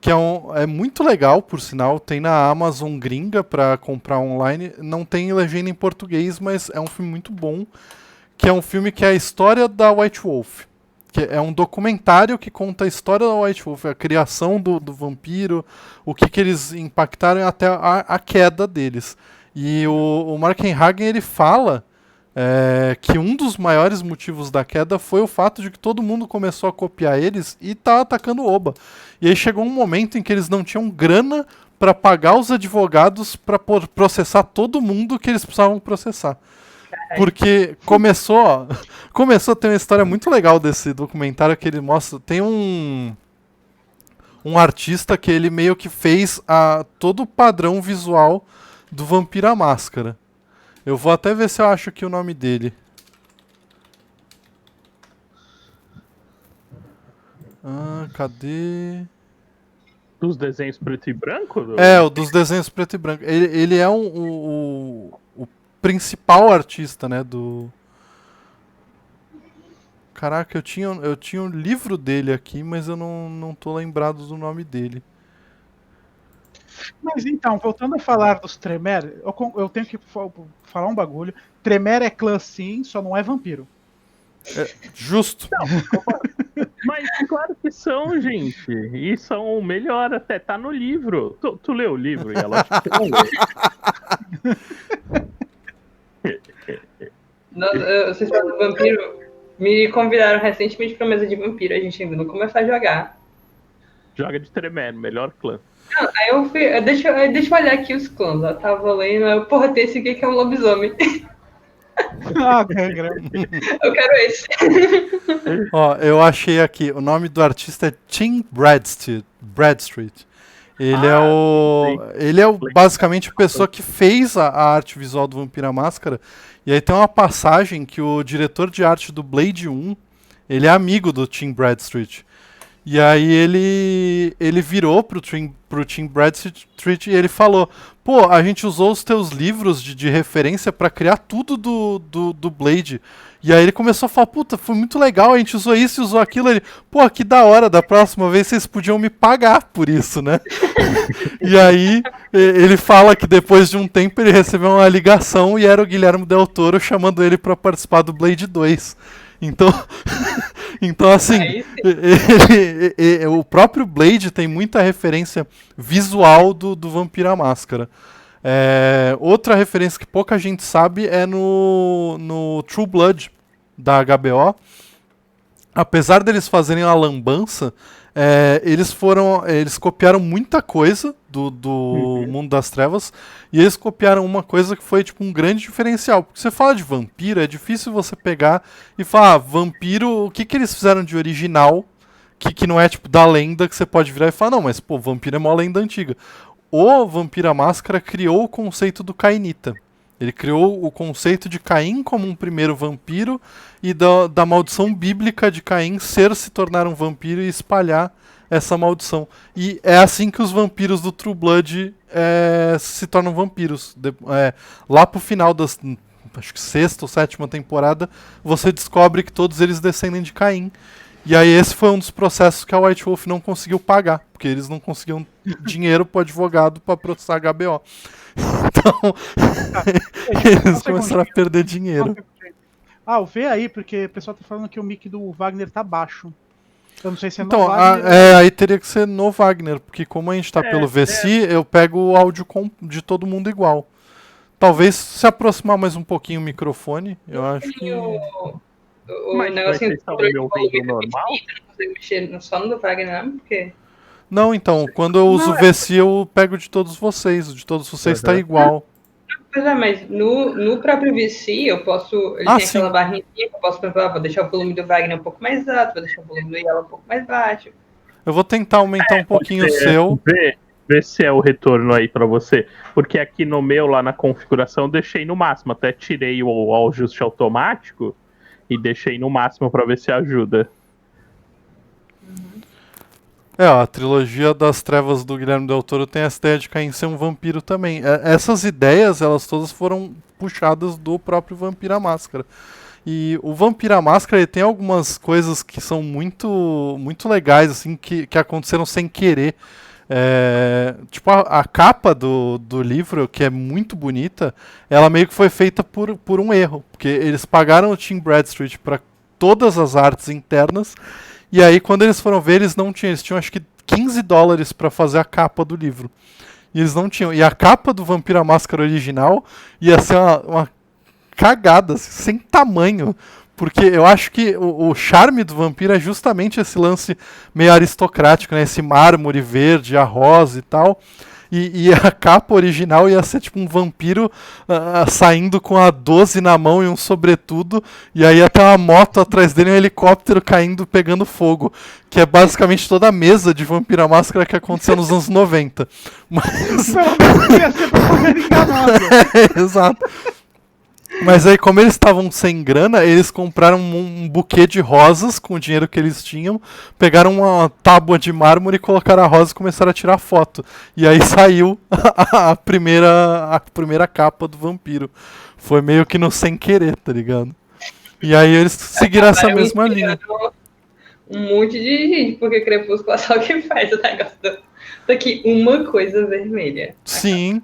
que é muito legal, por sinal. Tem na Amazon gringa pra comprar online. Não tem legenda em português, mas é um filme muito bom. Que é um filme que é a história da White Wolf. Que é um documentário que conta a história da White Wolf, a criação do vampiro, o que eles impactaram e até a queda deles. E o Mark Hagen, ele fala que um dos maiores motivos da queda foi o fato de que todo mundo começou a copiar eles e tá atacando o Oba. E aí chegou um momento em que eles não tinham grana para pagar os advogados para processar todo mundo que eles precisavam processar. Porque começou a ter uma história muito legal desse documentário que ele mostra. Tem um artista que ele meio que fez todo o padrão visual do Vampiro à Máscara. Eu vou até ver se eu acho aqui o nome dele. Cadê? Dos desenhos preto e branco? O dos desenhos preto e branco. Ele é o principal artista, né, do... Caraca, eu tinha um livro dele aqui, mas eu não tô lembrado do nome dele. Mas então, voltando a falar dos Tremere, eu tenho que falar um bagulho. Tremere é clã sim, só não é vampiro. Justo. Mas claro que são, gente. E são melhor até. Tá no livro. Tu leu o livro, e ela acho que não leu. Vocês falam do vampiro, me convidaram recentemente pra mesa de vampiro, a gente ainda não começou a jogar. Joga de Tremere, melhor clã. Não, aí eu fui, deixa eu olhar aqui os clãs, eu tava lendo, porra, tem esse aqui que é um lobisomem. Ah, Gangrel. Eu quero esse. Ó, eu achei aqui. O nome do artista é Tim Bradstreet. Ele é basicamente a pessoa que fez a arte visual do Vampira Máscara. E aí tem uma passagem que o diretor de arte do Blade 1, ele é amigo do Tim Bradstreet. E aí ele virou pro Tim Bradstreet e ele falou: pô, a gente usou os teus livros de referência pra criar tudo do Blade. E aí ele começou a falar: puta, foi muito legal, a gente usou isso e usou aquilo. Ele: pô, que da hora, da próxima vez vocês podiam me pagar por isso, né? E aí ele fala que depois de um tempo ele recebeu uma ligação e era o Guilherme Del Toro chamando ele pra participar do Blade 2. Então assim, o próprio Blade tem muita referência visual do Vampira Máscara. Outra referência que pouca gente sabe é no True Blood da HBO. Apesar deles fazerem a lambança, eles copiaram muita coisa do Mundo das Trevas, e eles copiaram uma coisa que foi tipo um grande diferencial. Porque você fala de vampiro, é difícil você pegar e falar: vampiro, o que eles fizeram de original, que não é tipo da lenda, que você pode virar e falar: não, mas pô, vampiro é uma lenda antiga. O Vampira Máscara criou o conceito do Cainita. Ele criou o conceito de Caim como um primeiro vampiro e da maldição bíblica de Caim se tornar um vampiro e espalhar essa maldição. E é assim que os vampiros do True Blood se tornam vampiros. Lá pro final das, acho que 6ª ou 7ª temporada, você descobre que todos eles descendem de Caim. E aí esse foi um dos processos que a White Wolf não conseguiu pagar, porque eles não conseguiam dinheiro pro advogado para processar a HBO. Então, eles começaram a perder dinheiro. Vê aí, porque o pessoal tá falando que o mic do Wagner tá baixo. Eu não sei se é então, no Wagner. aí teria que ser no Wagner, porque como a gente tá pelo VC, eu pego o áudio de todo mundo igual. Talvez se aproximar mais um pouquinho o microfone, eu acho que... O negocinho do controle de volume normal? Não consigo mexer só no do Wagner, não? Porque... Não, então, quando eu uso o VC, eu pego de todos vocês. De todos vocês tá igual. Pois é, mas no próprio VC, eu posso... Ele tem aquela barrinha que eu posso pensar: vou deixar o volume do Wagner um pouco mais alto, vou deixar o volume do Yala um pouco mais baixo. Eu vou tentar aumentar um pouquinho o seu. Vê se é o retorno aí pra você. Porque aqui no meu, lá na configuração, eu deixei no máximo. Até tirei o ajuste automático e deixei no máximo pra ver se ajuda. A trilogia das trevas do Guilherme Del Toro tem essa ideia de Caim ser um vampiro também. Essas ideias, elas todas foram puxadas do próprio Vampira Máscara. E o Vampira Máscara, ele tem algumas coisas que são muito, muito legais, assim, que aconteceram sem querer. Tipo, a capa do livro, que é muito bonita, ela meio que foi feita por um erro. Porque eles pagaram o Tim Bradstreet para todas as artes internas. E aí, quando eles foram ver, eles não tinham. Eles tinham, acho que, $15 pra fazer a capa do livro. E eles não tinham. E a capa do Vampira Máscara original ia ser uma cagada, assim, sem tamanho. Porque eu acho que o charme do vampiro é justamente esse lance meio aristocrático, né? Esse mármore verde, a rosa e tal. E a capa original ia ser tipo um vampiro saindo com a 12 na mão e um sobretudo, e aí ia ter uma moto atrás dele e um helicóptero caindo, pegando fogo, que é basicamente toda a mesa de Vampira Máscara que aconteceu nos anos 90. Mas... ia ser pra correr enganado. Exato. Mas aí, como eles estavam sem grana, eles compraram um buquê de rosas com o dinheiro que eles tinham, pegaram uma tábua de mármore e colocaram a rosa e começaram a tirar foto. E aí saiu a primeira capa do vampiro. Foi meio que no sem querer, tá ligado? E aí eles seguiram essa mesma linha. Um monte de gente, porque Crepúsculo é só o que faz o negócio daqui uma coisa vermelha. Sim.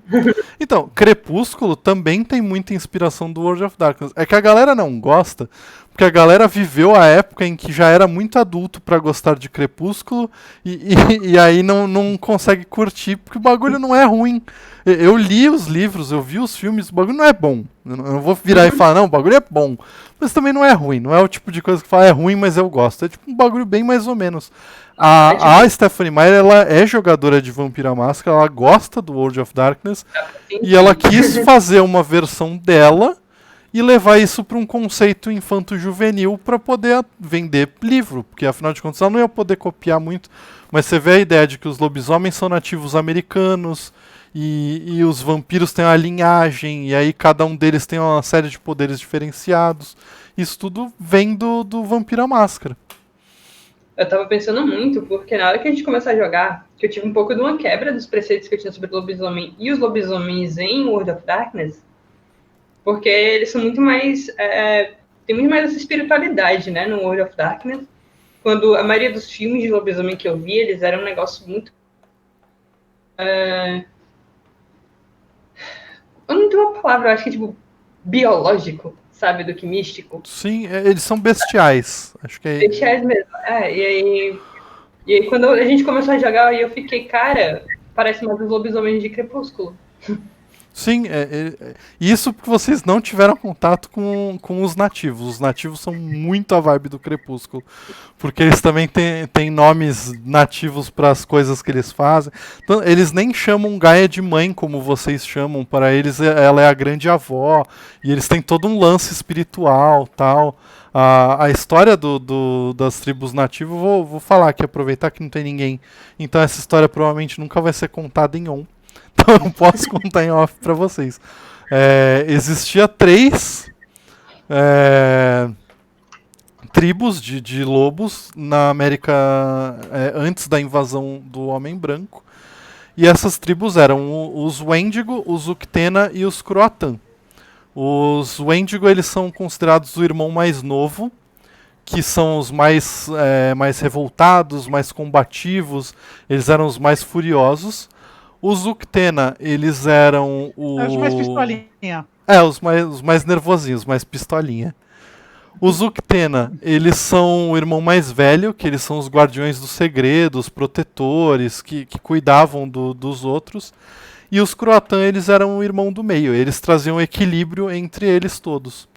Então, Crepúsculo também tem muita inspiração do World of Darkness. É que a galera não gosta, porque a galera viveu a época em que já era muito adulto pra gostar de Crepúsculo e aí não consegue curtir, porque o bagulho não é ruim. Eu li os livros, eu vi os filmes, o bagulho não é bom. Eu não vou virar e falar: não, o bagulho é bom. Mas também não é ruim, não é o tipo de coisa que fala: é ruim, mas eu gosto. É tipo um bagulho bem mais ou menos. A Stephenie Meyer, ela é jogadora de Vampira Máscara, ela gosta do World of Darkness, e ela quis fazer uma versão dela e levar isso para um conceito infanto-juvenil para poder vender livro, porque afinal de contas ela não ia poder copiar muito, mas você vê a ideia de que os lobisomens são nativos americanos e os vampiros têm uma linhagem, e aí cada um deles tem uma série de poderes diferenciados. Isso tudo vem do Vampiro à Máscara. Eu tava pensando muito, porque na hora que a gente começou a jogar, que eu tive um pouco de uma quebra dos preceitos que eu tinha sobre o lobisomem e os lobisomens em World of Darkness, porque eles são muito mais... tem muito mais essa espiritualidade, né, no World of Darkness. Quando a maioria dos filmes de lobisomem que eu vi, eles eram um negócio muito... eu não tenho uma palavra, eu acho que é tipo biológico, sabe, do que místico. Sim, eles são bestiais. Acho que é... Bestiais mesmo. E aí quando a gente começou a jogar, eu fiquei, cara, parece mais os lobisomens de Crepúsculo. Sim, isso porque vocês não tiveram contato com os nativos. Os nativos são muito a vibe do Crepúsculo. Porque eles também têm nomes nativos para as coisas que eles fazem. Então, eles nem chamam Gaia de mãe, como vocês chamam. Para eles, ela é a grande avó. E eles têm todo um lance espiritual, tal. A história das tribos nativas, vou falar aqui, aproveitar que não tem ninguém. Então essa história provavelmente nunca vai ser contada em on. Então eu não posso contar em off para vocês. Existia 3 tribos de lobos na América antes da invasão do Homem Branco. E essas tribos eram os Wendigo, os Uktena e os Croatan. Os Wendigo, eles são considerados o irmão mais novo, que são os mais revoltados, mais combativos, eles eram os mais furiosos. Os Uktena, eles eram Os mais pistolinha. Os mais nervosinhos, mais pistolinha. Os Uktena, eles são o irmão mais velho, que eles são os guardiões dos segredos, protetores, que cuidavam dos outros. E os Croatan, eles eram o irmão do meio, eles traziam equilíbrio entre eles todos.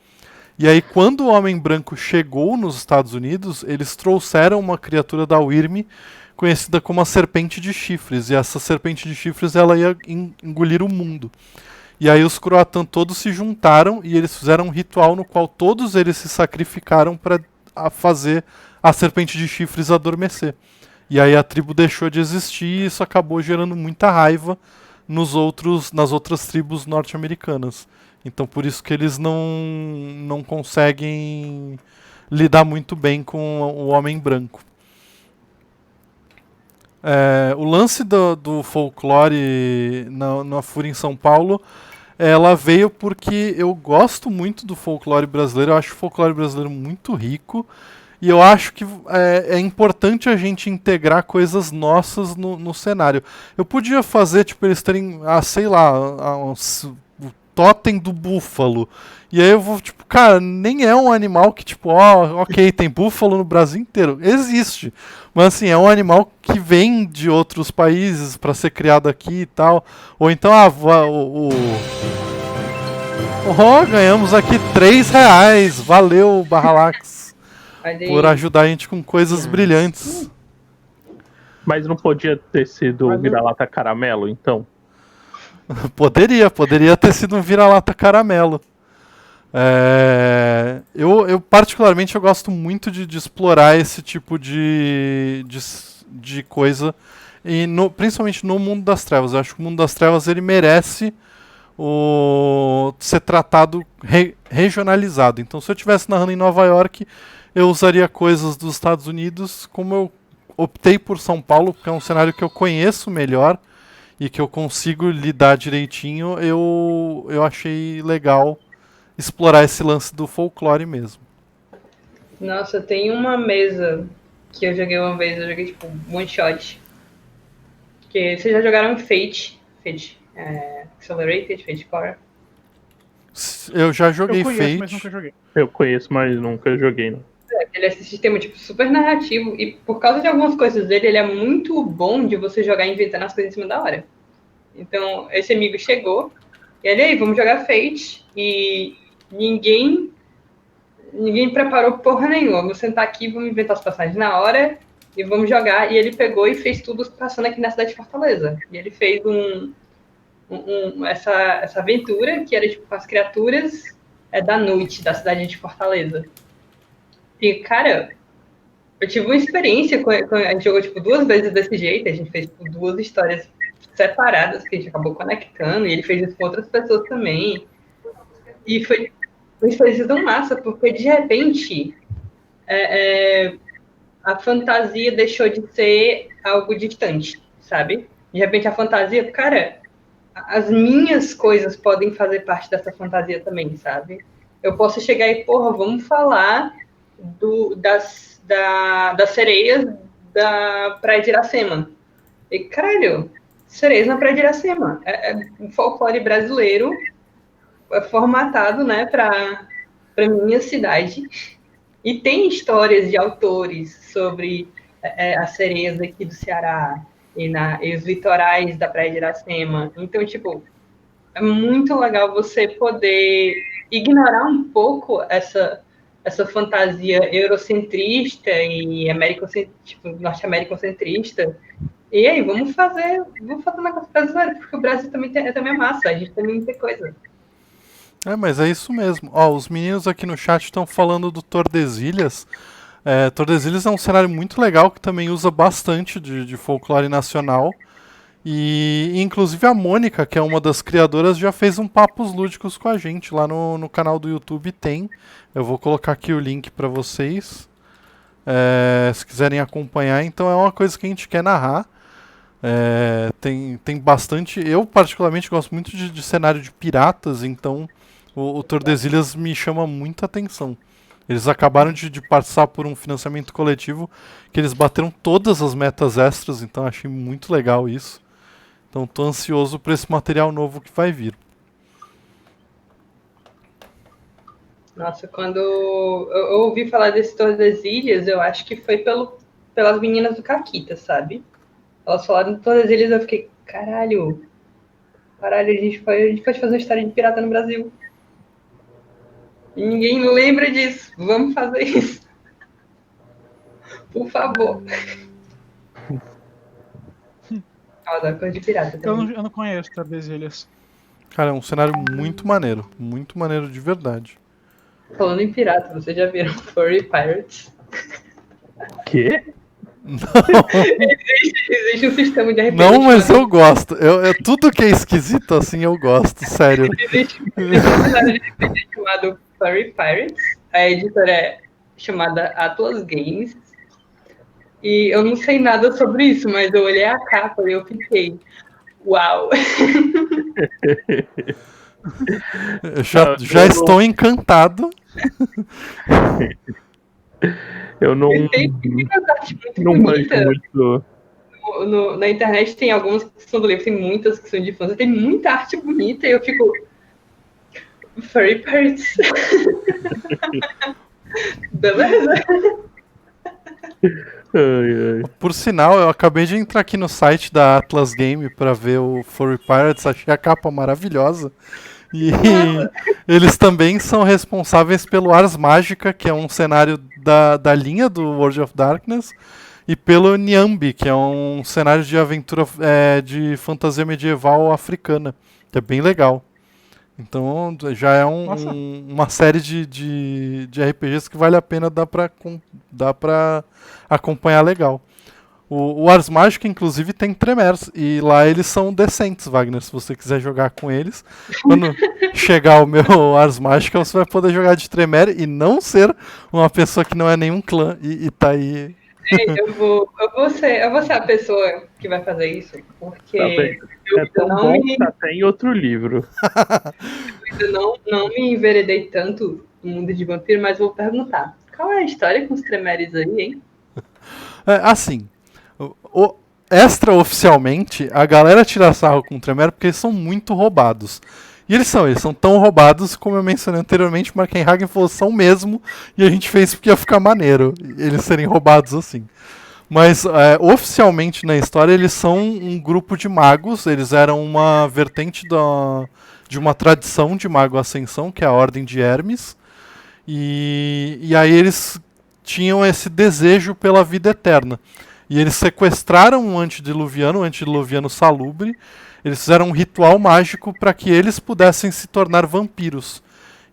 E aí, quando o Homem Branco chegou nos Estados Unidos, eles trouxeram uma criatura da Wyrm, conhecida como a Serpente de Chifres. E essa Serpente de Chifres, ela ia engolir o mundo. E aí os Croatan todos se juntaram e eles fizeram um ritual no qual todos eles se sacrificaram para fazer a Serpente de Chifres adormecer. E aí a tribo deixou de existir e isso acabou gerando muita raiva nas outras tribos norte-americanas. Então por isso que eles não conseguem lidar muito bem com o Homem Branco. O lance do folclore na FURIA em São Paulo, ela veio porque eu gosto muito do folclore brasileiro, eu acho o folclore brasileiro muito rico, e eu acho que é importante a gente integrar coisas nossas no cenário. Eu podia fazer, tipo, eles terem, sei lá, o totem do búfalo. E aí eu vou, tipo, cara, nem é um animal que, tipo, ok, tem búfalo no Brasil inteiro. Existe. Mas, assim, é um animal que vem de outros países para ser criado aqui e tal. Ou então, ganhamos aqui R$3. Valeu, Barralax, por ajudar a gente com coisas brilhantes. Mas não podia ter sido o vira-lata caramelo, então? Poderia ter sido um vira-lata caramelo. Eu particularmente eu gosto muito de explorar esse tipo de coisa, e principalmente no Mundo das Trevas. Eu acho que o Mundo das Trevas ele merece ser tratado regionalizado. Então, se eu estivesse narrando em Nova York, eu usaria coisas dos Estados Unidos. Como eu optei por São Paulo, porque é um cenário que eu conheço melhor e que eu consigo lidar direitinho, eu achei legal explorar esse lance do folclore mesmo. Nossa, tem uma mesa que eu joguei uma vez, eu joguei tipo one shot. Que vocês já jogaram Fate Accelerated, Fate Core? Eu já joguei Fate. Mas nunca joguei. Eu conheço, mas nunca joguei, não. Ele é esse sistema tipo, super narrativo, e por causa de algumas coisas dele, ele é muito bom de você jogar inventando as coisas em cima da hora. Então, esse amigo chegou, e ele aí, vamos jogar Fate, e ninguém preparou porra nenhuma. Vamos sentar aqui, vamos inventar as passagens na hora, e vamos jogar. E ele pegou e fez tudo passando aqui na cidade de Fortaleza. E ele fez essa aventura, que era tipo com as criaturas da noite da cidade de Fortaleza. E, cara, eu tive uma experiência a gente jogou, tipo, 2 vezes desse jeito, a gente fez, tipo, 2 histórias separadas, que a gente acabou conectando, e ele fez isso com outras pessoas também. E foi uma experiência tão massa, porque, de repente, a fantasia deixou de ser algo distante, sabe? De repente, a fantasia, cara, as minhas coisas podem fazer parte dessa fantasia também, sabe? Eu posso chegar e, porra, vamos falar das sereias da Praia de Iracema. E, caralho, sereias na Praia de Iracema. É um folclore brasileiro formatado, né, para minha cidade. E tem histórias de autores sobre as sereias aqui do Ceará e os litorais da Praia de Iracema. Então, tipo, é muito legal você poder ignorar um pouco essa fantasia eurocentrista e tipo, norte-americocentrista. E aí, vamos fazer um negócio brasileiro, porque o Brasil também é massa, a gente também tem muita coisa. Mas é isso mesmo. Ó, os meninos aqui no chat estão falando do Tordesilhas. Tordesilhas é um cenário muito legal que também usa bastante de folclore nacional. E inclusive a Mônica, que é uma das criadoras, já fez um Papos Lúdicos com a gente lá no canal do YouTube. Tem. Eu vou colocar aqui o link para vocês, se quiserem acompanhar. Então é uma coisa que a gente quer narrar. Tem bastante. Eu particularmente gosto muito de cenário de piratas, então o Tordesilhas me chama muita atenção. Eles acabaram de passar por um financiamento coletivo que eles bateram todas as metas extras, então achei muito legal isso. Então estou ansioso por esse material novo que vai vir. Nossa, quando eu ouvi falar desse Tordesilhas, eu acho que foi pelas meninas do Caquita, sabe? Elas falaram de Tordesilhas, eu fiquei, caralho, a gente pode fazer uma história de pirata no Brasil. E ninguém lembra disso. Vamos fazer isso. Por favor. Eu adoro coisa de pirata também. Eu não conheço Tordesilhas. Cara, é um cenário muito maneiro de verdade. Falando em pirata, vocês já viram Furry Pirates? Quê? Existe um sistema de RPG. Não, mas eu gosto. Tudo que é esquisito assim eu gosto, sério. Existe um cenário de RPG chamado Furry Pirates. A editora é chamada Atlas Games. E eu não sei nada sobre isso, mas eu olhei a capa e eu fiquei, uau! Eu já estou encantado. Eu não manjo muito. Na internet tem algumas que são do livro, tem muitas que são de fãs, tem muita arte bonita e eu fico. Furry Pirates. Beleza? Por sinal, eu acabei de entrar aqui no site da Atlas Game para ver o Furry Pirates, achei a capa maravilhosa. E eles também são responsáveis pelo Ars Magica, que é um cenário da linha do World of Darkness, e pelo Nyambi, que é um cenário de aventura de fantasia medieval africana, que é bem legal. Então já é uma série de RPGs que vale a pena dar pra acompanhar legal. O Ars Magica, inclusive, tem Tremers, e lá eles são decentes, Wagner, se você quiser jogar com eles. Quando chegar o meu Ars Magica, você vai poder jogar de Tremer e não ser uma pessoa que não é nenhum clã e tá aí. Eu vou ser a pessoa que vai fazer isso, porque é tão bom que tá até em outro livro. Eu não me enveredei tanto no mundo de vampiro, mas vou perguntar, qual é a história com os Tremeres aí, hein? Assim, extraoficialmente, a galera tira sarro com o Tremere porque eles são muito roubados. E eles são tão roubados, como eu mencionei anteriormente, o Markenhagen falou, são mesmo, e a gente fez porque ia ficar maneiro, eles serem roubados assim. Mas, oficialmente na história, eles são um grupo de magos, eles eram uma vertente de uma tradição de mago ascensão, que é a Ordem de Hermes, e aí eles tinham esse desejo pela vida eterna. E eles sequestraram um antediluviano salubre. Eles fizeram um ritual mágico para que eles pudessem se tornar vampiros.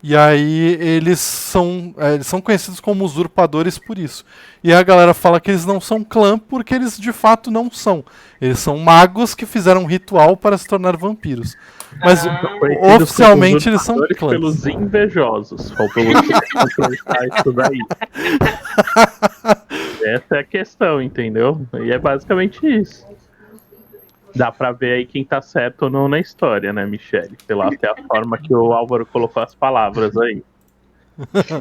E aí eles são conhecidos como usurpadores por isso. E a galera fala que eles não são clã porque eles de fato não são. Eles são magos que fizeram um ritual para se tornar vampiros. Mas Conhecidos oficialmente como eles são usurpadores clãs. pelos invejosos. Faltou você completar isso daí. Essa é a questão, entendeu? E é basicamente isso. Dá pra ver aí quem tá certo ou não na história, né, Michele? Pela até a forma que o Álvaro colocou as palavras aí.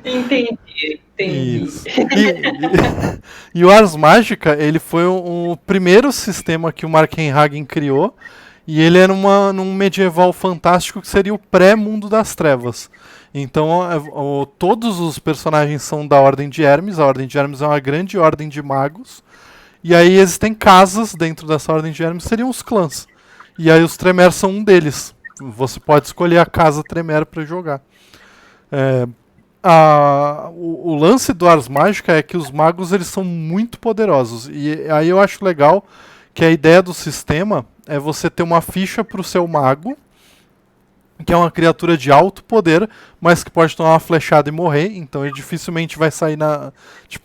Entendi. Isso. E o Ars Magica, ele foi o primeiro sistema que o Markenhagen criou, e ele era num medieval fantástico que seria o pré-mundo das trevas. Então, todos os personagens são da Ordem de Hermes. A Ordem de Hermes é uma grande ordem de magos. E aí existem casas dentro dessa Ordem de Hermes, seriam os clãs. E aí os Tremere são um deles. Você pode escolher a casa Tremere para jogar. O lance do Ars Magica é que os magos eles são muito poderosos. E aí eu acho legal que a ideia do sistema é você ter uma ficha para o seu mago, que é uma criatura de alto poder, mas que pode tomar uma flechada e morrer. Então ele dificilmente vai sair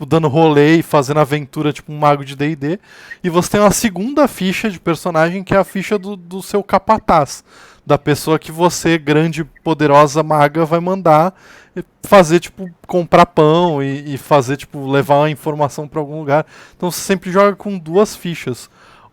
dando rolê e fazendo aventura tipo um mago de D&D. E você tem uma segunda ficha de personagem, que é a ficha do seu capataz, da pessoa que você, grande poderosa maga, vai mandar fazer, tipo, comprar pão e fazer, tipo, levar uma informação para algum lugar. Então você sempre joga com duas fichas.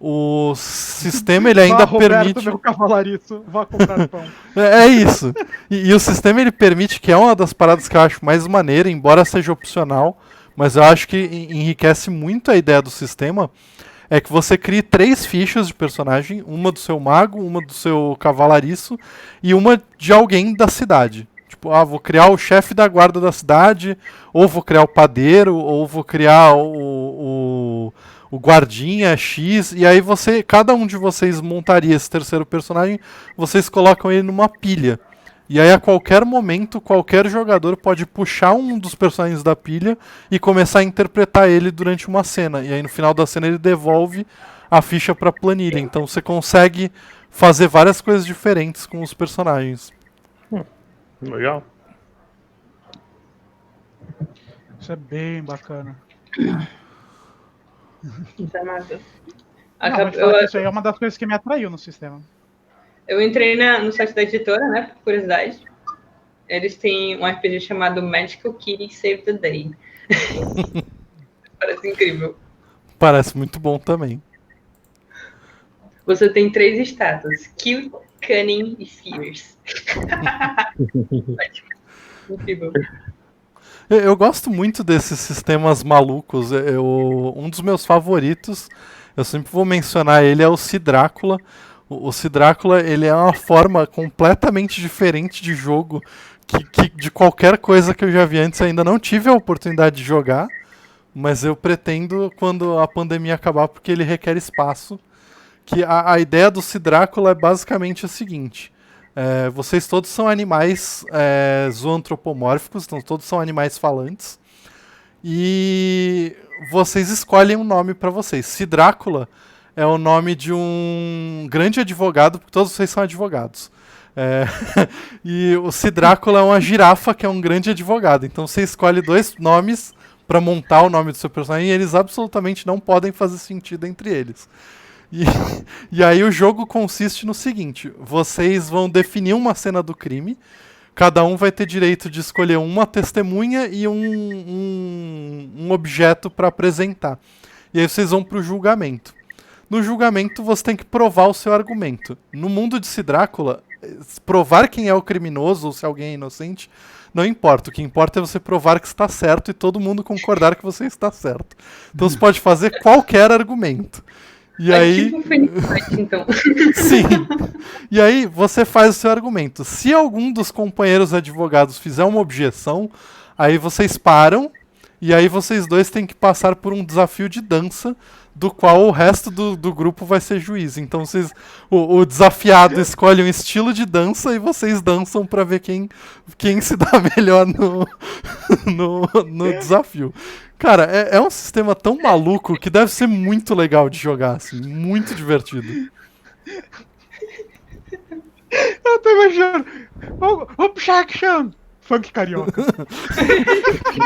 O sistema ele ainda permite. Meu cavalariço, vá comprar pão. É isso. E o sistema ele permite, que é uma das paradas que eu acho mais maneira, embora seja opcional, mas eu acho que enriquece muito a ideia do sistema, é que você crie 3 fichas de personagem, uma do seu mago, uma do seu cavalariço e uma de alguém da cidade. Tipo, vou criar o chefe da guarda da cidade, ou vou criar o padeiro, ou vou criar o guardinha X, e aí cada um de vocês montaria esse terceiro personagem, vocês colocam ele numa pilha. E aí a qualquer momento, qualquer jogador pode puxar um dos personagens da pilha e começar a interpretar ele durante uma cena. E aí no final da cena ele devolve a ficha para a planilha. Então você consegue fazer várias coisas diferentes com os personagens. Legal. Isso é bem bacana. Isso é massa. Isso aí é uma das coisas que me atraiu no sistema. Eu entrei no site da editora, né, por curiosidade. Eles têm um RPG chamado Magical Kitty Save the Day. Parece incrível. Parece muito bom também. Você tem 3 status: Cute, Cunning e Fierce. Incrível. Eu gosto muito desses sistemas malucos. Um dos meus favoritos, eu sempre vou mencionar ele, é o Cidrácula. O Cidrácula, ele é uma forma completamente diferente de jogo que de qualquer coisa que eu já vi antes. Eu ainda não tive a oportunidade de jogar, mas eu pretendo quando a pandemia acabar, porque ele requer espaço. Que a ideia do Cidrácula é basicamente a seguinte: vocês todos são animais zoantropomórficos, então todos são animais falantes, e vocês escolhem um nome para vocês. Cidrácula é o nome de um grande advogado, porque todos vocês são advogados. E o Cidrácula é uma girafa, que é um grande advogado. Então você escolhe 2 nomes para montar o nome do seu personagem, e eles absolutamente não podem fazer sentido entre eles. E aí o jogo consiste no seguinte: vocês vão definir uma cena do crime, cada um vai ter direito de escolher uma testemunha e um objeto para apresentar. E aí vocês vão para o julgamento. No julgamento você tem que provar o seu argumento. No mundo de Cidrácula, provar quem é o criminoso ou se alguém é inocente não importa. O que importa é você provar que está certo e todo mundo concordar que você está certo. Então você pode fazer qualquer argumento. E aí, tipo Phoenix, então. Sim. E aí você faz o seu argumento. Se algum dos companheiros advogados fizer uma objeção, aí vocês param e aí vocês dois têm que passar por um desafio de dança, do qual o resto do grupo vai ser juiz. Então o desafiado escolhe um estilo de dança e vocês dançam pra ver quem se dá melhor no desafio. Cara, é um sistema tão maluco que deve ser muito legal de jogar, assim, muito divertido. Eu tô imaginando. Vou puxar action! Funk carioca.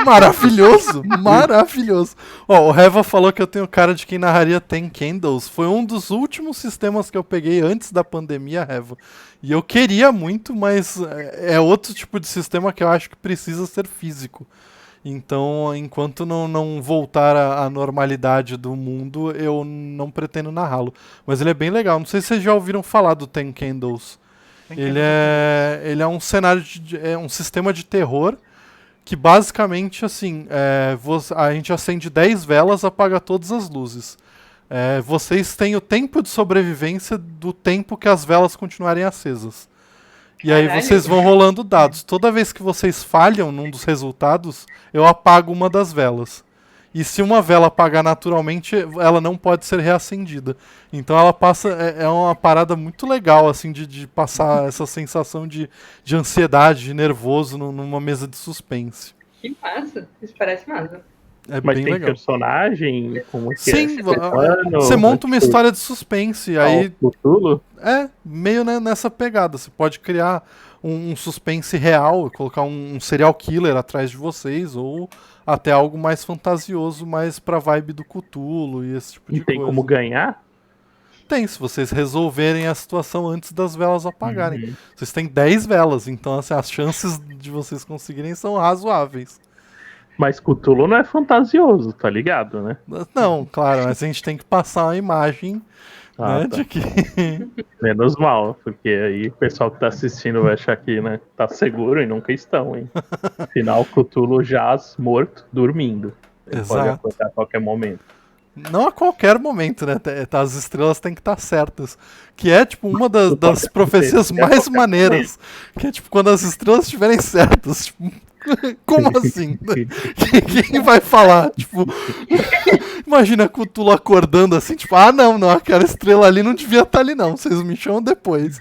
Maravilhoso, maravilhoso. Ó, o Reva falou que eu tenho cara de quem narraria Ten Candles. Foi um dos últimos sistemas que eu peguei antes da pandemia, Reva. E eu queria muito, mas é outro tipo de sistema que eu acho que precisa ser físico. Então, enquanto não voltar à normalidade do mundo, eu não pretendo narrá-lo. Mas ele é bem legal. Não sei se vocês já ouviram falar do Ten Candles. Ele é um cenário, é um sistema de terror que basicamente, assim, a gente acende 10 velas, apaga todas as luzes. Vocês têm o tempo de sobrevivência do tempo que as velas continuarem acesas. E aí vocês vão rolando dados. Toda vez que vocês falham num dos resultados, eu apago uma das velas. E se uma vela apagar naturalmente, ela não pode ser reacendida. Então ela passa. É uma parada muito legal, assim, de passar essa sensação de ansiedade, de nervoso numa mesa de suspense. Que massa, isso parece massa. É Mas bem tem legal. personagem? Como que Sim, é? você monta uma história de suspense. Aí Cthulhu? meio nessa pegada. Você pode criar um suspense real, colocar um serial killer atrás de vocês, ou até algo mais fantasioso, mais pra vibe do Cthulhu e esse tipo de E tem coisa. como ganhar? Tem, se vocês resolverem a situação antes das velas apagarem. Vocês têm 10 velas, então assim, as chances de vocês conseguirem são razoáveis. Mas Cthulhu não é fantasioso, tá ligado, né? Não, claro, mas a gente tem que passar uma imagem, né, Tá. de que... Menos mal, porque aí o pessoal que tá assistindo vai achar que, né, tá seguro e nunca estão, hein? Afinal, Cthulhu jaz morto, dormindo. Ele pode Exato. acordar a qualquer momento. Não a qualquer momento, né? As estrelas têm que estar certas. Que é, tipo, uma das profecias mais maneiras. Que é, tipo, quando as estrelas estiverem certas. Tipo, como assim? Quem vai falar? Tipo, imagina Cthulhu acordando assim, tipo, não, aquela estrela ali não devia estar ali, não. Vocês me chamam depois.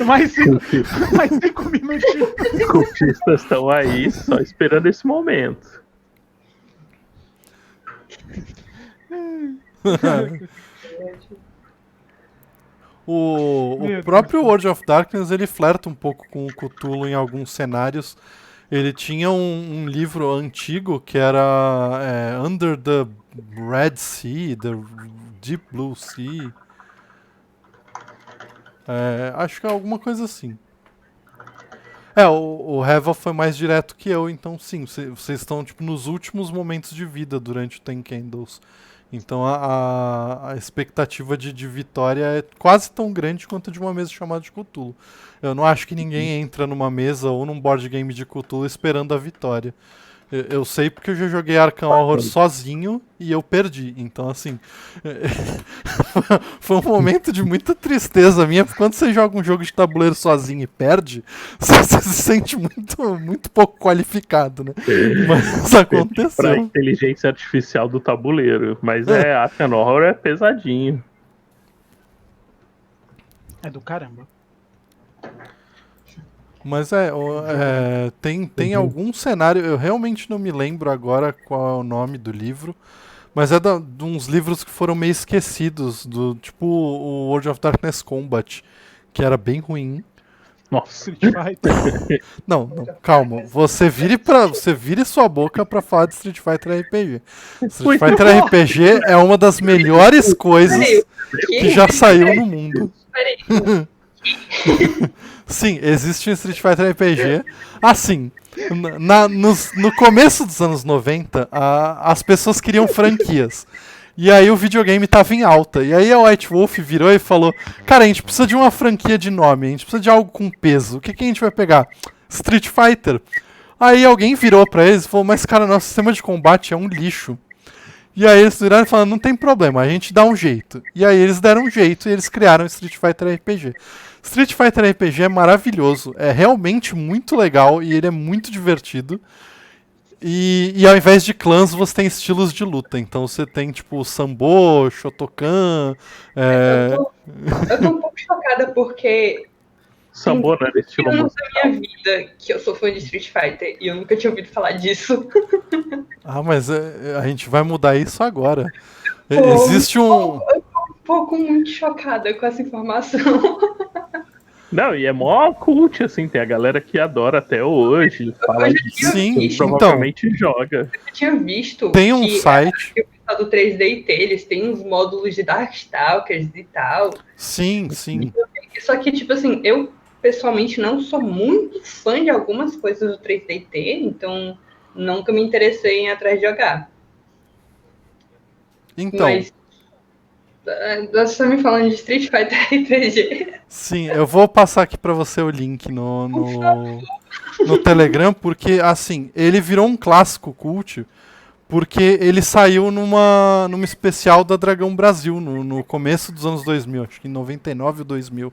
Mais 5 minutinhos. Cultistas estão aí só esperando esse momento. O Meu próprio World of Darkness, ele flerta um pouco com o Cthulhu em alguns cenários. Ele tinha um livro antigo que era Under the Red Sea, the Deep Blue Sea. Acho que é alguma coisa assim. O Reva foi mais direto que eu, então sim, vocês estão tipo, nos últimos momentos de vida durante o Ten Candles. Então a expectativa de vitória é quase tão grande quanto a de uma mesa chamada de Cthulhu. Eu não acho que ninguém entra numa mesa ou num board game de Cthulhu esperando a vitória. Eu sei porque eu já joguei Arkham Horror sozinho e eu perdi. Então, assim, foi um momento de muita tristeza minha, porque quando você joga um jogo de tabuleiro sozinho e perde, você se sente muito, muito pouco qualificado, né? Mas Pra aconteceu. inteligência artificial do tabuleiro. Mas Arkham Horror é pesadinho. É do caramba. Mas tem algum cenário, eu realmente não me lembro agora qual é o nome do livro, mas de uns livros que foram meio esquecidos, tipo o World of Darkness Combat, que era bem ruim. Nossa. Street Fighter. Não, calma, você vire sua boca pra falar de Street Fighter RPG. Street Fighter RPG é uma das melhores coisas que já saiu no mundo. Peraí. Sim, existe um Street Fighter RPG. Assim, no começo dos anos 90, as pessoas queriam franquias. E aí o videogame tava em alta. E aí a White Wolf virou e falou: cara, a gente precisa de uma franquia de nome, a gente precisa de algo com peso. O que a gente vai pegar? Street Fighter. Aí alguém virou pra eles e falou: mas cara, nosso sistema de combate é um lixo. E aí eles viraram e falaram: não tem problema, a gente dá um jeito. E aí eles deram um jeito e eles criaram Street Fighter RPG. Street Fighter RPG é maravilhoso, é realmente muito legal e ele é muito divertido. E ao invés de clãs, você tem estilos de luta. Então você tem tipo Sambo, Shotokan. Eu tô um pouco chocada porque Sambo não era estilo anos musical. da minha vida que eu sou fã de Street Fighter e eu nunca tinha ouvido falar disso. Ah, mas a gente vai mudar isso agora. Pô, Existe um. Eu tô um pouco muito chocada com essa informação. Não, e é mó cult, assim, tem a galera que adora até hoje, fala Eu já disso, tinha Sim, visto, provavelmente joga. eu tinha visto tem um que site. o pessoal do 3DT, eles têm uns módulos de Darkstalkers e tal. Sim, sim. Só que, tipo assim, eu pessoalmente não sou muito fã de algumas coisas do 3DT, então nunca me interessei em ir atrás de jogar. Então, Mas você tá me falando de Street Fighter RPG. sim, eu vou passar aqui pra você o link no Telegram, porque, assim, ele virou um clássico cult, porque ele saiu numa especial da Dragão Brasil, no começo dos anos 2000, acho que em 99 ou 2000.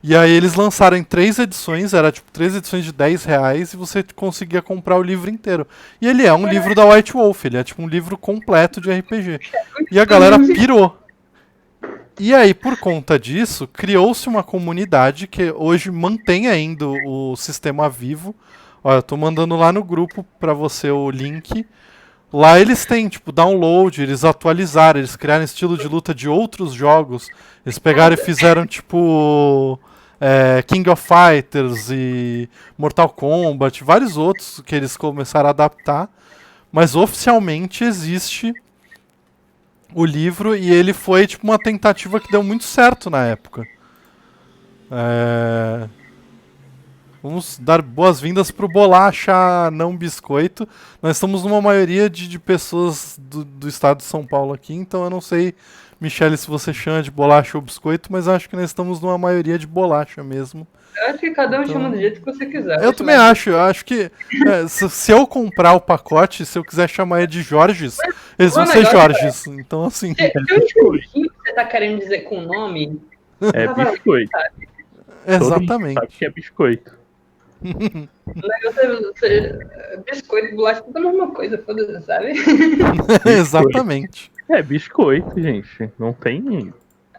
E aí eles lançaram em 3 edições, era tipo 3 edições de R$ 10 e você conseguia comprar o livro inteiro. E ele é um livro da White Wolf, ele é tipo um livro completo de RPG. E a galera pirou. E aí, por conta disso, criou-se uma comunidade que hoje mantém ainda o sistema vivo. Olha, eu tô mandando lá no grupo pra você o link. Lá eles têm, tipo, download, eles atualizaram, eles criaram estilo de luta de outros jogos. Eles pegaram e fizeram, tipo, King of Fighters e Mortal Kombat, vários outros que eles começaram a adaptar. Mas oficialmente existe o livro e ele foi, tipo, uma tentativa que deu muito certo na época. Vamos dar boas-vindas pro Bolacha Não Biscoito. Nós estamos numa maioria de pessoas do estado de São Paulo aqui, então eu não sei, Michele, se você chama de bolacha ou biscoito, mas acho que nós estamos numa maioria de bolacha mesmo. Eu acho que cada um Então, chama do jeito que você quiser. Eu também acho, eu acho que se eu comprar o pacote, se eu quiser chamar ele de Jorges, eles vão ser Jorges. Então, assim. Tem um discursinho que você tá querendo dizer com o nome? É biscoito. Exatamente. Sabe que é biscoito. O negócio biscoito e bolacha, tudo a mesma coisa, foda-se, sabe? Exatamente. É biscoito, gente. Não tem.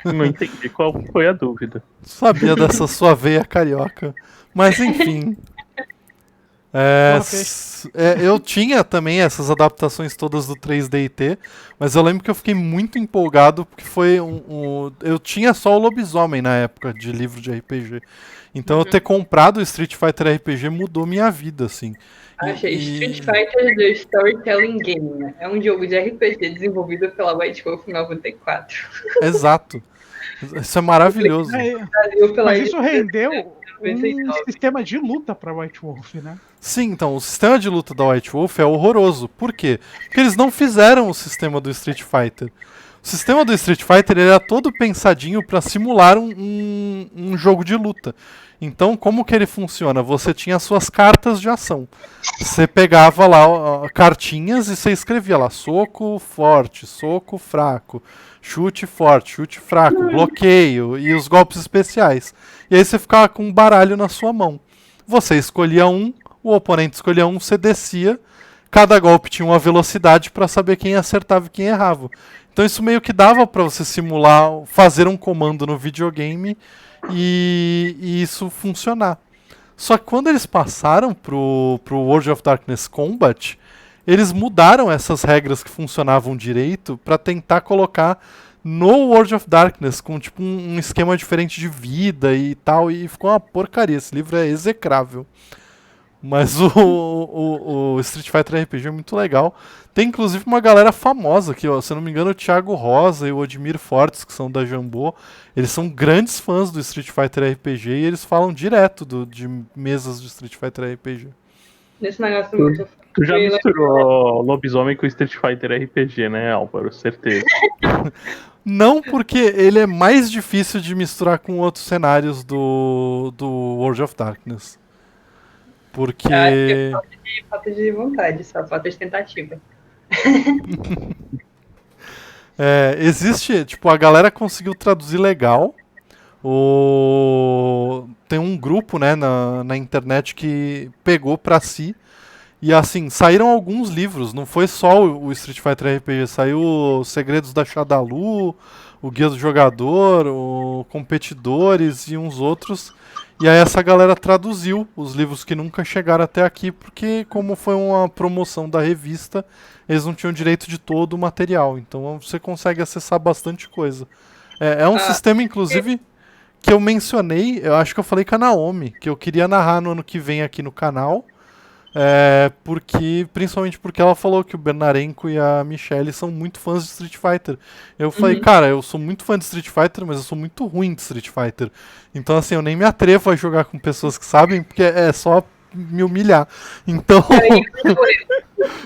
Não entendi qual foi a dúvida. Sabia dessa sua veia carioca. Mas enfim. Eu tinha também essas adaptações todas do 3DT, mas eu lembro que eu fiquei muito empolgado porque foi eu tinha só o Lobisomem na época de livro de RPG. Então eu ter comprado o Street Fighter RPG mudou minha vida, assim. Achei Street Fighter The Storytelling Game, né? É um jogo de RPG desenvolvido pela White Wolf 94. Exato. Isso é maravilhoso. Mas isso rendeu um sistema de luta pra White Wolf, né? Sim, então, o sistema de luta da White Wolf é horroroso. Por quê? Porque eles não fizeram o sistema do Street Fighter. O sistema do Street Fighter ele era todo pensadinho para simular um jogo de luta. Então, como que ele funciona? Você tinha as suas cartas de ação. Você pegava lá cartinhas e você escrevia lá soco forte, soco fraco, chute forte, chute fraco, bloqueio e os golpes especiais. E aí você ficava com um baralho na sua mão. Você escolhia um, o oponente escolhia um, você descia. Cada golpe tinha uma velocidade para saber quem acertava e quem errava. Então isso meio que dava para você simular, fazer um comando no videogame e isso funcionar. Só que quando eles passaram pro World of Darkness Combat, eles mudaram essas regras que funcionavam direito para tentar colocar no World of Darkness com tipo um esquema diferente de vida e tal, e ficou uma porcaria. Esse livro é execrável. Mas o Street Fighter RPG é muito legal. Tem inclusive uma galera famosa aqui, ó. Se eu não me engano, o Thiago Rosa e o Odmir Fortes, que são da Jambô, eles são grandes fãs do Street Fighter RPG e eles falam direto de mesas de Street Fighter RPG. Nesse negócio muito. Tu já misturou Lobisomem com Street Fighter RPG, né, Álvaro? Certeza. Não, porque ele é mais difícil de misturar com outros cenários do World of Darkness. Porque. É falta de vontade, só falta de tentativa. Existe, tipo, a galera conseguiu traduzir legal. Tem um grupo, né, na internet que pegou pra si. E assim, saíram alguns livros, não foi só o Street Fighter RPG, saiu os Segredos da Shadalu, o Guia do Jogador, o Competidores e uns outros. E aí essa galera traduziu os livros que nunca chegaram até aqui, porque como foi uma promoção da revista, eles não tinham direito de todo o material. Então você consegue acessar bastante coisa. É um sistema, inclusive, que eu mencionei, eu acho que eu falei com a Naomi, que eu queria narrar no ano que vem aqui no canal. Principalmente porque ela falou que o Bernarenko e a Michelle são muito fãs de Street Fighter. Eu falei, cara, eu sou muito fã de Street Fighter, mas eu sou muito ruim de Street Fighter. Então, assim, eu nem me atrevo a jogar com pessoas que sabem, porque é só me humilhar. Então.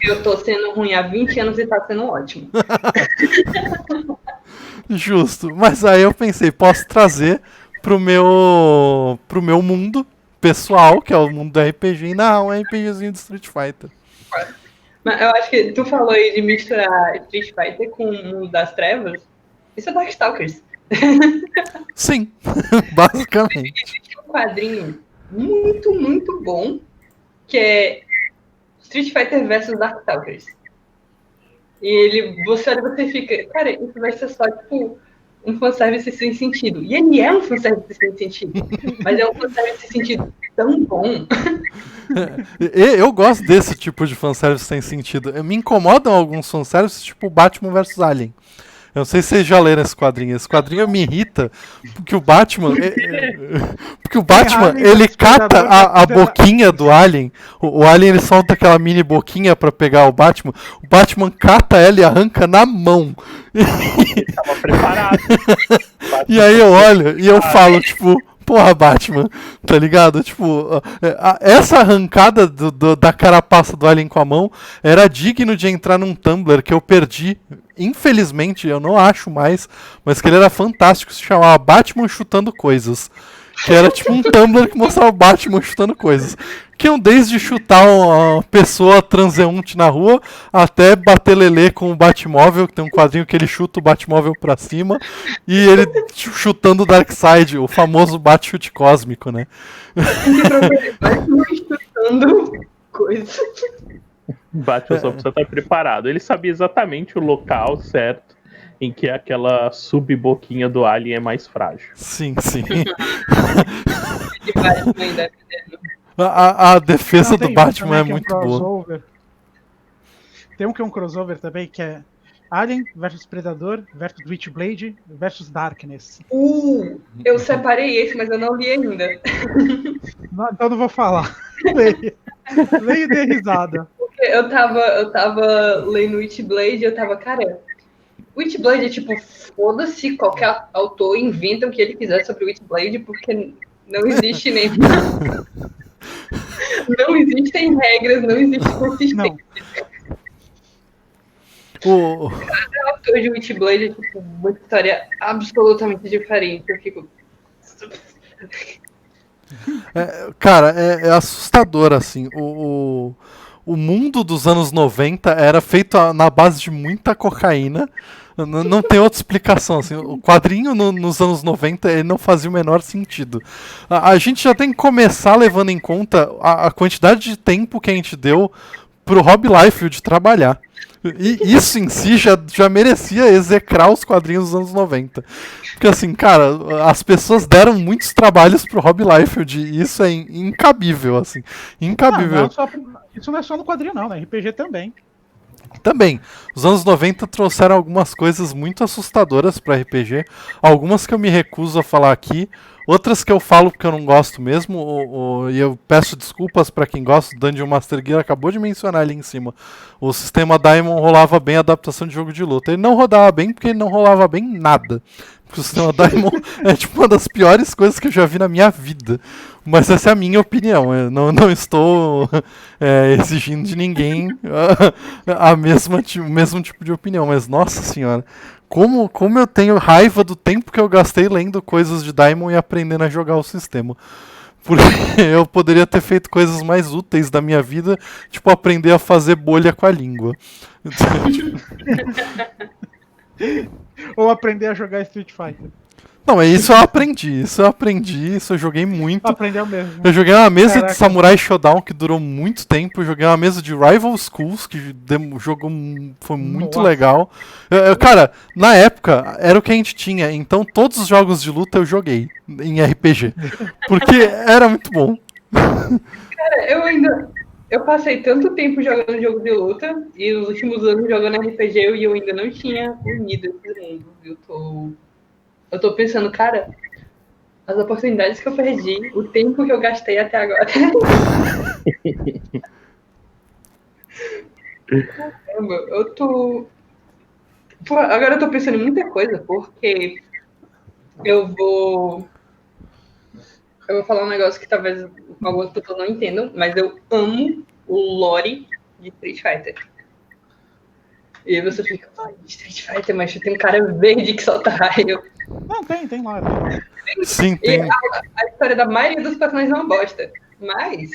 Eu tô sendo ruim há 20 anos e tá sendo ótimo. Justo. Mas aí eu pensei, posso trazer pro meu mundo pessoal, que é o mundo do RPG, e narrar um RPGzinho de Street Fighter. Mas eu acho que tu falou aí de misturar Street Fighter com o mundo das trevas. Isso é Darkstalkers. Sim, basicamente. Existe um quadrinho muito, muito bom, que é Street Fighter vs Darkstalkers. E você olha e você fica, cara, isso vai ser só, tipo, um fanservice sem sentido. E ele é um fanservice sem sentido. Mas é um fanservice sem sentido tão bom. Eu gosto desse tipo de fanservice sem sentido. Me incomodam alguns fanservices, tipo Batman vs Alien. Eu não sei se vocês já leram esse quadrinho. Esse quadrinho me irrita, porque o Batman... ele cata a boquinha do Alien. O Alien, ele solta aquela mini boquinha pra pegar o Batman. O Batman cata ela e arranca na mão. Tava preparado. E aí eu olho e eu falo, tipo... Porra, Batman, tá ligado? Tipo, essa arrancada da carapaça do Alien com a mão era digno de entrar num Tumblr que eu perdi. Infelizmente, eu não acho mais, mas que ele era fantástico, se chamava Batman Chutando Coisas. Que era tipo um Tumblr que mostrava o Batman chutando coisas. Que iam desde chutar uma pessoa transeunte na rua, até bater lelê com o Batmóvel, que tem um quadrinho que ele chuta o Batmóvel pra cima, e ele chutando o Darkseid, o famoso bate-chute cósmico, né? Batman chutando coisas. Batman só precisa estar preparado. Ele sabia exatamente o local certo em que aquela sub-boquinha do Alien é mais frágil. Sim, sim. De Batman ainda. A defesa do Batman é muito boa. Tem um que é um crossover também, que é Alien versus Predador versus Witchblade versus Darkness. Eu separei esse, mas eu não li ainda. Não, então não vou falar. Leia e dê risada. Porque eu tava lendo Witchblade e eu tava, cara... Witchblade é tipo, foda-se, qualquer autor inventa o que ele quiser sobre Witchblade, porque não existe nem... Não existem regras, não existe consistência. Cada autor de Witchblade é tipo, uma história absolutamente diferente. Eu fico... Cara, é assustador, assim. O mundo dos anos 90 era feito na base de muita cocaína. Não tem outra explicação. Assim. O quadrinho nos anos 90 ele não fazia o menor sentido. A gente já tem que começar levando em conta a quantidade de tempo que a gente deu pro Rob Liefeld trabalhar. E isso em si já merecia execrar os quadrinhos dos anos 90. Porque assim, cara, as pessoas deram muitos trabalhos pro Rob Liefeld e isso é incabível, assim. Incabível. Isso não é só no quadrinho não, né? RPG também. Também. Os anos 90 trouxeram algumas coisas muito assustadoras para RPG. Algumas que eu me recuso a falar aqui. Outras que eu falo porque eu não gosto mesmo. E eu peço desculpas para quem gosta. O Dungeon Master Gear acabou de mencionar ali em cima. O sistema Daimon rolava bem a adaptação de jogo de luta. Ele não rodava bem porque ele não rolava bem nada. Porque o sistema Daimon é tipo uma das piores coisas que eu já vi na minha vida. Mas essa é a minha opinião. Eu não estou exigindo de ninguém o mesmo tipo de opinião. Mas nossa senhora, como eu tenho raiva do tempo que eu gastei lendo coisas de Daimon e aprendendo a jogar o sistema. Porque eu poderia ter feito coisas mais úteis da minha vida, tipo aprender a fazer bolha com a língua. Ou aprender a jogar Street Fighter. Não, é isso eu aprendi, isso eu joguei muito. Aprendeu mesmo. Eu joguei uma mesa de Samurai Shodown que durou muito tempo, eu joguei uma mesa de Rival Schools, que foi muito legal. Cara, na época, era o que a gente tinha, então todos os jogos de luta eu joguei em RPG, porque era muito bom. Cara, eu passei tanto tempo jogando jogo de luta, e nos últimos anos jogando RPG, e eu ainda não tinha unido esses mundos, viu? Eu tô pensando, cara, as oportunidades que eu perdi, o tempo que eu gastei até agora. Caramba, agora eu tô pensando em muita coisa, porque eu vou falar um negócio que talvez algumas pessoas não entendam, mas eu amo o lore de Street Fighter. E aí você fica, Street Fighter, mas tem um cara verde que solta raio. Não, tem lá. Sim, E tem. a história da maioria dos personagens é uma bosta. Mas.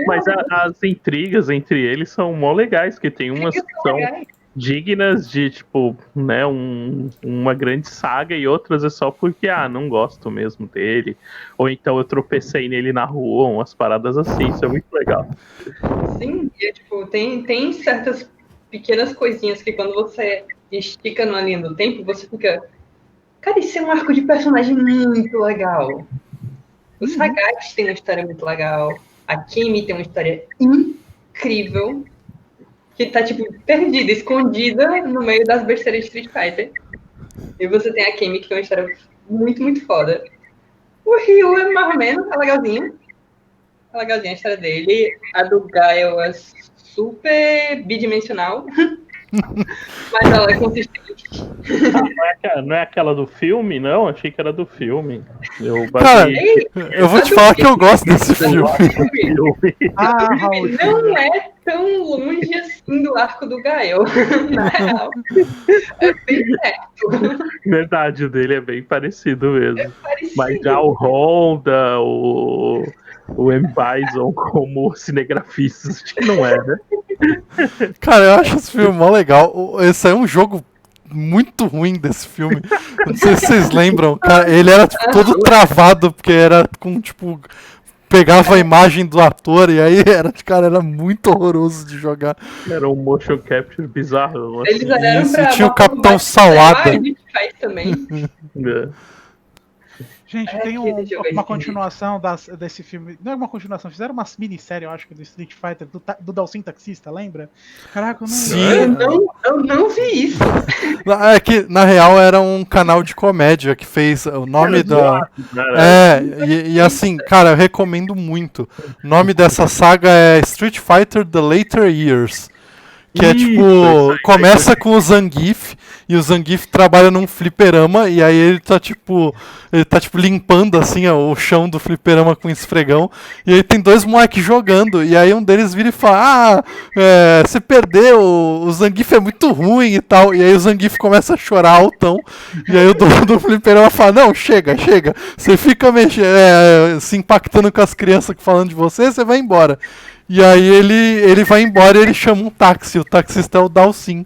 Mas as intrigas entre eles são mó legais, que tem umas que são dignas de, tipo, né, uma grande saga e outras é só porque, não gosto mesmo dele. Ou então eu tropecei nele na rua, umas paradas assim, isso é muito legal. Sim, e tipo, tem certas pequenas coisinhas que quando você estica numa linha do tempo, você fica. Cara, isso é um arco de personagem muito legal. O Sagat tem uma história muito legal. A Kimi tem uma história incrível. Que tá, tipo, perdida, escondida no meio das besteiras de Street Fighter. E você tem a Kimi, que tem uma história muito, muito foda. O Ryu é mais ou menos, é legalzinho. É legalzinha a história dele. A do Gaio é super bidimensional. Mas ela é consistente. Não é aquela do filme, não? Achei que era do filme. Cara, eu vou te falar que eu gosto desse filme. Raul, não é tão longe assim do arco do Gael, na real. É bem perto. Verdade, o dele é bem parecido mesmo. É parecido. Mas já o Honda, o M. Bison como cinegrafistas, acho que não é, né? Cara, eu acho esse filme mó legal. Esse é um jogo muito ruim desse filme. Não sei se vocês lembram. Cara, ele era tipo, todo travado, porque era com, tipo, pegava a imagem do ator e aí era muito horroroso de jogar. Era um motion capture bizarro. Assim. Eles olharam Isso, pra tinha o Capitão Salada. A gente faz também. Gente, tem uma continuação desse filme. Não é uma continuação, fizeram uma minissérie, eu acho, do Street Fighter, do Dalsin Taxista, lembra? Caraca, eu não Sim. Eu não vi isso. É que, na real, era um canal de comédia que fez o nome da. E assim, cara, eu recomendo muito. O nome dessa saga é Street Fighter The Later Years. Que é tipo, começa com o Zangief, e o Zangief trabalha num fliperama, e aí ele tá tipo limpando assim o chão do fliperama com esfregão, e aí tem dois moleques jogando, e aí um deles vira e fala, você perdeu, o Zangief é muito ruim e tal, e aí o Zangief começa a chorar altão, e aí o dono do fliperama fala, não, chega, você fica se impactando com as crianças falando de você vai embora. E aí ele vai embora e ele chama um táxi, o taxista é o Dalsin.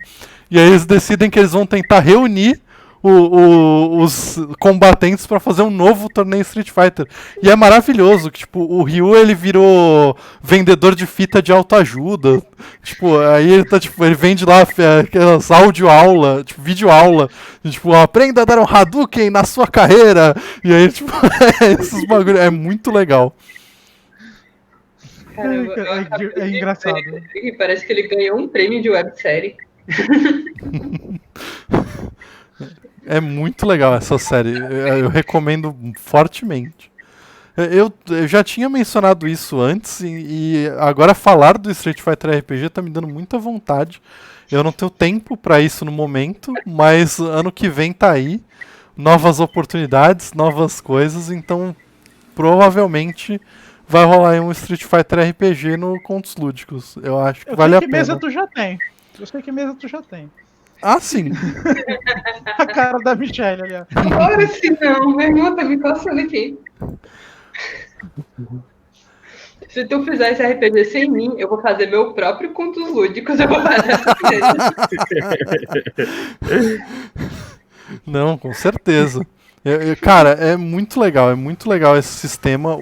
E aí eles decidem que eles vão tentar reunir os combatentes para fazer um novo torneio Street Fighter. E é maravilhoso, que tipo, o Ryu ele virou vendedor de fita de autoajuda. Tipo, aí ele tá tipo, ele vende lá aquelas áudio-aula, tipo, vídeo-aula, tipo, aprenda a dar um Hadouken na sua carreira. E aí, tipo, esses bagulho é muito legal. Caramba, é engraçado. Parece que ele ganhou um prêmio de websérie. É muito legal essa série. Eu recomendo fortemente. Eu já tinha mencionado isso antes e agora falar do Street Fighter RPG tá me dando muita vontade. Eu não tenho tempo para isso no momento, mas ano que vem tá aí. Novas oportunidades, novas coisas, então provavelmente vai rolar aí um Street Fighter RPG no Contos Lúdicos. Eu acho que vale a pena. Mesa tu já tem. Eu sei que mesa tu já tem. Ah, sim. A cara da Michelle ali. Agora sim não, meu irmão tá me passando aqui. Se tu fizer esse RPG sem mim, eu vou fazer meu próprio Contos Lúdicos. Eu vou fazer essa Não, com certeza. Cara, é muito legal esse sistema.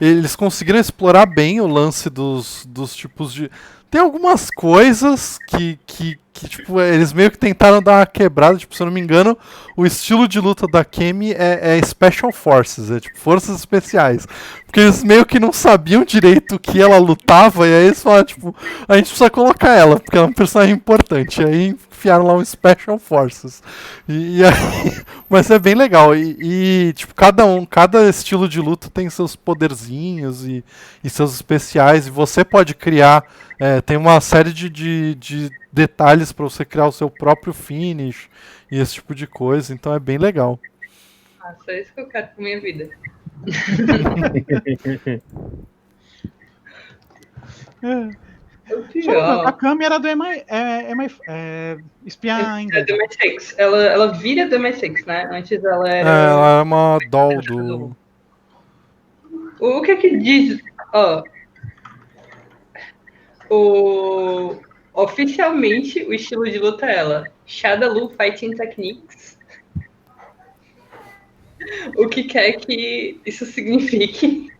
Eles conseguiram explorar bem o lance dos tipos de. Tem algumas coisas que tipo, eles meio que tentaram dar uma quebrada. Tipo, se eu não me engano, o estilo de luta da Kemi é Special Forces, é tipo forças especiais. Porque eles meio que não sabiam direito o que ela lutava, e aí eles falaram, tipo, a gente precisa colocar ela, porque ela é um personagem importante. E aí enfiaram lá um Special Forces. Mas é bem legal. Tipo, cada estilo de luta tem seus poderzinhos e seus especiais. E você pode criar. Tem uma série de detalhes para você criar o seu próprio finish e esse tipo de coisa. Então é bem legal. Só isso que eu quero pra minha vida. O pior. A câmera do espiar É inglês. do MI6. Ela vira do MI6, né? Antes ela era. Ela é uma doll do. O que é que diz? Oficialmente, o estilo de luta é ela. Shadaloo Fighting Techniques. O que quer que isso signifique.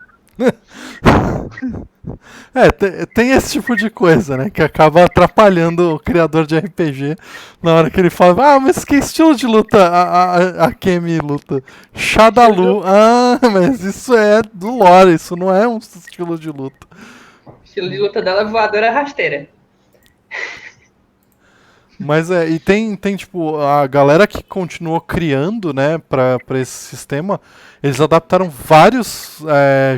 Tem esse tipo de coisa, né? Que acaba atrapalhando o criador de RPG na hora que ele fala, mas que estilo de luta a Kemi luta? Shadaloo. Mas isso é do lore, isso não é um estilo de luta. O estilo de luta dela é voadora rasteira. Mas e tem tipo, a galera que continuou criando, né, pra esse sistema, eles adaptaram vários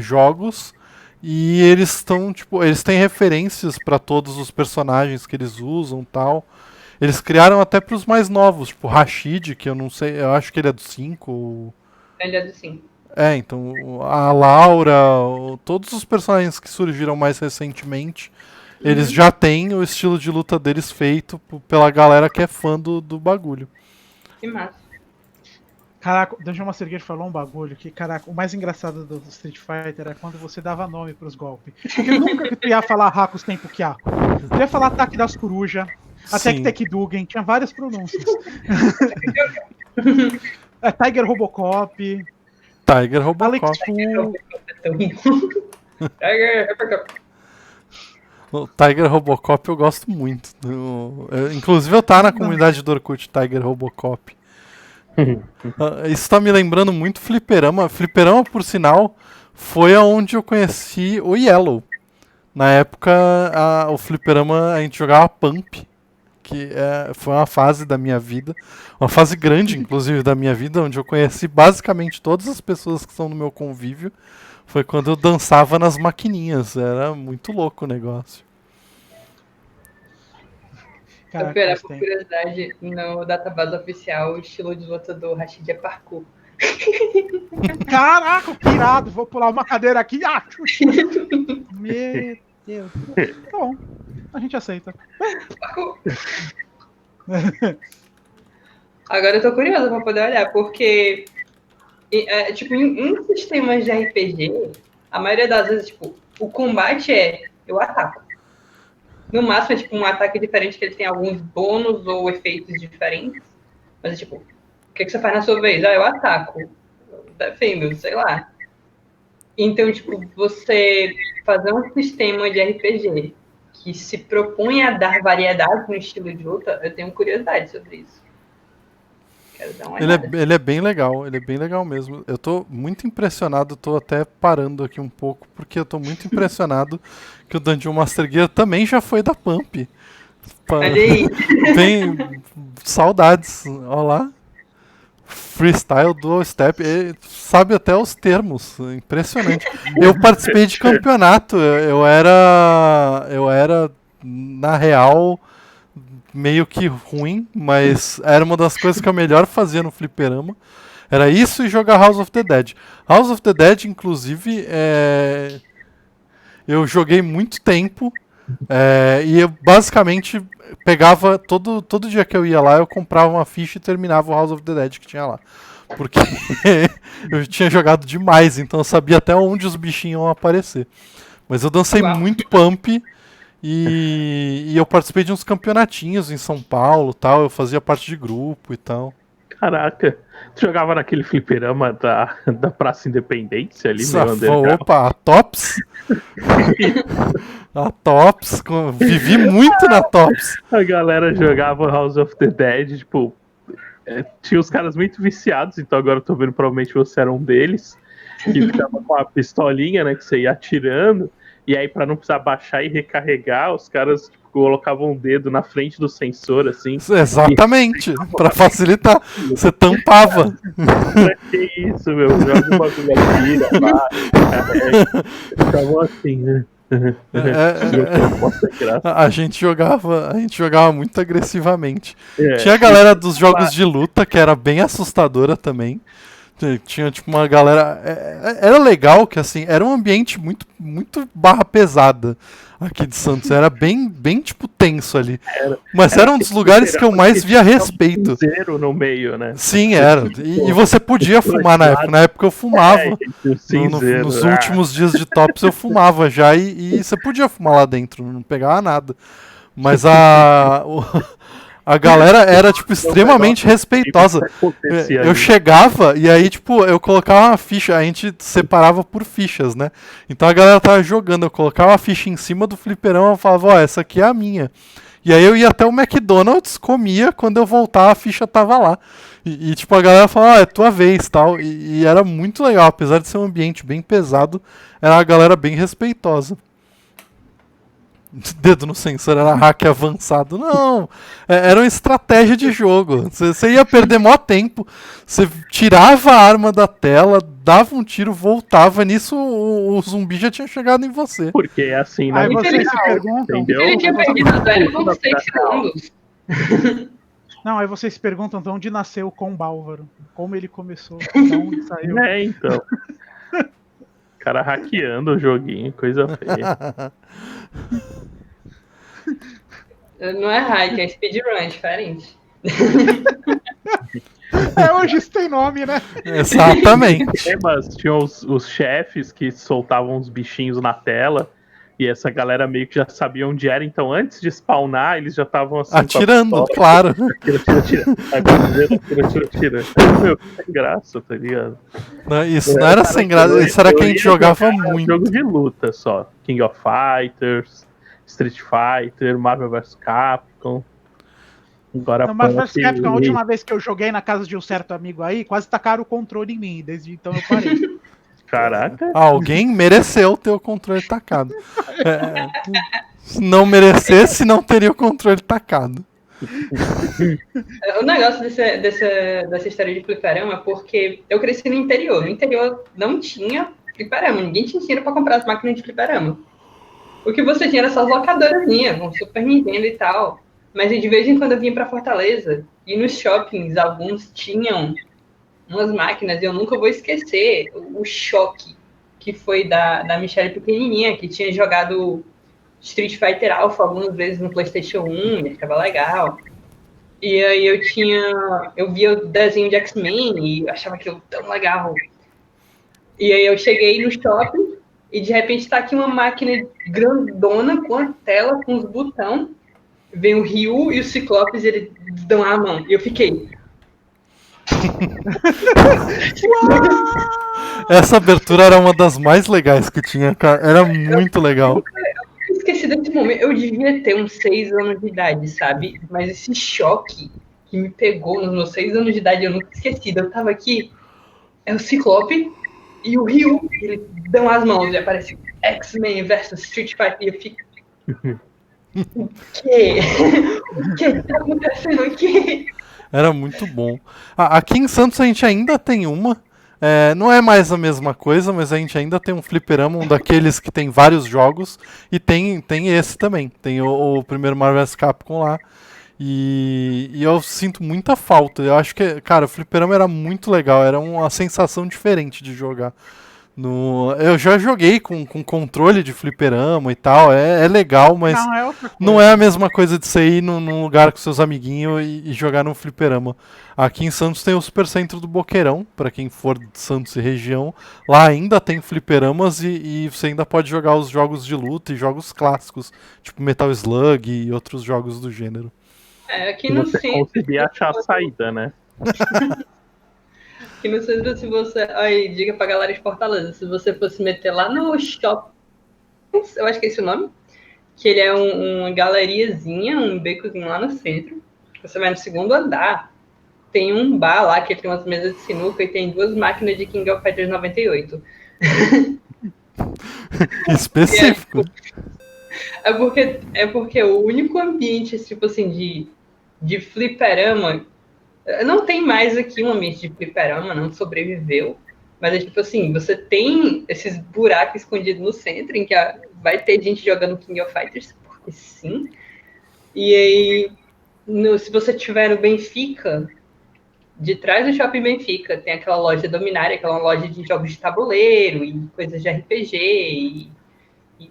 jogos e eles estão, tipo, eles têm referências pra todos os personagens que eles usam e tal. Eles criaram até pros mais novos, tipo, Rashid, que eu não sei, eu acho que ele é do 5. Ele é do 5. Então, a Laura, todos os personagens que surgiram mais recentemente, eles já têm o estilo de luta deles feito pela galera que é fã do bagulho. Que massa. Caraca, o Dungeon Master Guild falou um bagulho que, caraca, o mais engraçado do Street Fighter é quando você dava nome pros golpes. Porque nunca que tu ia falar Hakus Tempo Kyaku. Tu ia falar Ataque das Corujas, Attack Tech Dugan, tinha várias pronúncias. Tiger Robocop. Tiger Robocop. Alex Fu. Tiger Robocop. O Tiger Robocop eu gosto muito. Inclusive eu tá na comunidade do Orkut Tiger Robocop. Isso tá me lembrando muito Fliperama. Fliperama, por sinal, foi aonde eu conheci o Yellow. Na época, o Fliperama a gente jogava Pump, que foi uma fase da minha vida, uma fase grande, inclusive, da minha vida, onde eu conheci basicamente todas as pessoas que estão no meu convívio. Foi quando eu dançava nas maquininhas. Era muito louco o negócio. Caraca, por curiosidade, no database oficial, o estilo de luta do Rashid é parkour. Caraca, que irado! Vou pular uma cadeira aqui. Meu Deus. Tá bom, a gente aceita. Parkour. Agora eu tô curiosa pra poder olhar, porque tipo, em sistemas de RPG, a maioria das vezes, tipo, o combate eu ataco. No máximo é tipo um ataque diferente que ele tem alguns bônus ou efeitos diferentes. Mas tipo, o que você faz na sua vez? Eu ataco. Eu defendo, sei lá. Então, tipo, você fazer um sistema de RPG que se propõe a dar variedade no estilo de luta, eu tenho curiosidade sobre isso. Quero dar uma olhada. Ele é bem legal mesmo. Eu tô muito impressionado, tô até parando aqui um pouco, porque eu tô muito impressionado que o Dungeon Master Gear também já foi da Pump. Olha aí. Bem, saudades, olha lá. Freestyle, dual step, ele sabe até os termos, impressionante. Eu participei de campeonato, eu era na real meio que ruim, mas era uma das coisas que eu melhor fazia no fliperama. Era isso e jogar House of the Dead. House of the Dead, inclusive, eu joguei muito tempo e eu basicamente pegava todo dia que eu ia lá, eu comprava uma ficha e terminava o House of the Dead que tinha lá. Porque eu tinha jogado demais, então eu sabia até onde os bichinhos iam aparecer. Mas eu dancei muito Pump e eu participei de uns campeonatinhos em São Paulo, tal, eu fazia parte de grupo e tal. Caraca, tu jogava naquele fliperama da Praça Independência ali, Opa, a Tops? A Tops, vivi muito na Tops. A galera jogava House of the Dead, tipo, tinha os caras muito viciados, então agora eu tô vendo, provavelmente você era um deles, que ficava com a pistolinha, né, que você ia atirando, E aí, pra não precisar baixar e recarregar, os caras tipo, colocavam o dedo na frente do sensor, assim. Exatamente, pra facilitar. Você tampava. Pra que isso, meu? Joga o bagulho aqui, lá, carrega. Ficavam assim, né? A gente jogava muito agressivamente. É. Tinha a galera dos jogos de luta, que era bem assustadora também. Tinha tipo uma galera. Era legal que assim, era um ambiente muito barra pesada aqui de Santos. Era bem tipo tenso ali. Mas era um dos lugares que eu mais via respeito. Zero no meio, né? Sim, era. E você podia fumar na época. Na época eu fumava. Nos últimos dias de Tops eu fumava já e você podia fumar lá dentro, não pegava nada. Mas a galera era, tipo, extremamente respeitosa. Eu chegava e aí, tipo, eu colocava uma ficha, a gente separava por fichas, né? Então a galera tava jogando, eu colocava a ficha em cima do fliperão e falava, ó, essa aqui é a minha. E aí eu ia até o McDonald's, comia, quando eu voltava a ficha tava lá. E tipo, a galera falava, é tua vez, tal. E era muito legal, apesar de ser um ambiente bem pesado, era uma galera bem respeitosa. Dedo no sensor, era hack avançado. Não, era uma estratégia de jogo. Você ia perder maior tempo, você tirava a arma da tela, dava um tiro, voltava, nisso o zumbi já tinha chegado em você. Porque é assim, né? Aí vocês se perguntam... Se ele tinha perdido 0,6 segundos. Não, aí vocês se perguntam de onde nasceu o Combo Álvaro. Como ele começou, de onde saiu. Então. O cara hackeando o joguinho, coisa feia. Não é hack, é speedrun, é diferente. Hoje isso tem nome, né? Exatamente. Mas tinha os chefes que soltavam os bichinhos na tela. E essa galera meio que já sabia onde era. Então antes de spawnar, eles já estavam assim... atirando, claro. Atira. Meu, sem graça, tá ligado? Não, isso não era sem graça, isso era que a gente jogava muito. Jogo de luta só. King of Fighters, Street Fighter, Marvel vs Capcom. Agora no Marvel vs Capcom, a última vez que eu joguei na casa de um certo amigo aí, quase tacaram o controle em mim. Desde então eu parei. Caraca. Alguém mereceu ter o controle tacado. Se não merecesse, não teria o controle tacado. O negócio dessa história de fliperama é porque eu cresci no interior. No interior não tinha fliperama. Ninguém tinha dinheiro pra comprar as máquinas de fliperama. O que você tinha era essas locadoras com Super Nintendo e tal. Mas de vez em quando eu vinha pra Fortaleza. E nos shoppings, alguns tinham umas máquinas. E eu nunca vou esquecer o choque que foi da Michelle pequenininha, que tinha jogado Street Fighter Alpha algumas vezes no PlayStation 1, e ficava legal. E aí eu via o desenho de X-Men e achava aquilo tão legal. E aí eu cheguei no shopping e de repente tá aqui uma máquina grandona com a tela, com os botões. Vem o Ryu e o Ciclopes e eles dão a mão. E eu fiquei... Essa abertura era uma das mais legais que tinha, cara. Era muito legal. Eu esqueci desse momento. Eu devia ter uns 6 anos de idade, sabe? Mas esse choque que me pegou nos meus 6 anos de idade, eu nunca esqueci. Eu tava aqui, é o Ciclope e o Ryu, eles dão as mãos e aparece X-Men versus Street Fighter e eu fico... O quê? O que tá acontecendo aqui? Era muito bom. Aqui em Santos a gente ainda tem uma. Não é mais a mesma coisa, mas a gente ainda tem um fliperama, um daqueles que tem vários jogos. E tem esse também. Tem o primeiro Marvel vs Capcom lá. E eu sinto muita falta. Eu acho que, cara, o fliperama era muito legal. Era uma sensação diferente de jogar. Eu já joguei com controle de fliperama e tal, é legal, mas não é a mesma coisa de você ir num lugar com seus amiguinhos e jogar num fliperama. Aqui em Santos tem o Supercentro do Boqueirão, pra quem for de Santos e região. Lá ainda tem fliperamas e você ainda pode jogar os jogos de luta e jogos clássicos, tipo Metal Slug e outros jogos do gênero. Aqui no você centro... conseguir achar a saída, né? Aqui no centro, se você... Aí, diga pra galera de Fortaleza, se você fosse meter lá no shopping, eu acho que é esse o nome, que ele é uma galeriazinha, um becozinho lá no centro, você vai no segundo andar, tem um bar lá que tem umas mesas de sinuca e tem 2 máquinas de King of Fighters 98. Específico. É porque o único ambiente, tipo assim, de fliperama. Não tem mais aqui um ambiente de fliperama, não sobreviveu. Mas é tipo assim, você tem esses buracos escondidos no centro, em que vai ter gente jogando King of Fighters, porque sim. E aí, se você tiver no Benfica, de trás do Shopping Benfica, tem aquela loja Dominária, aquela loja de jogos de tabuleiro e coisas de RPG. E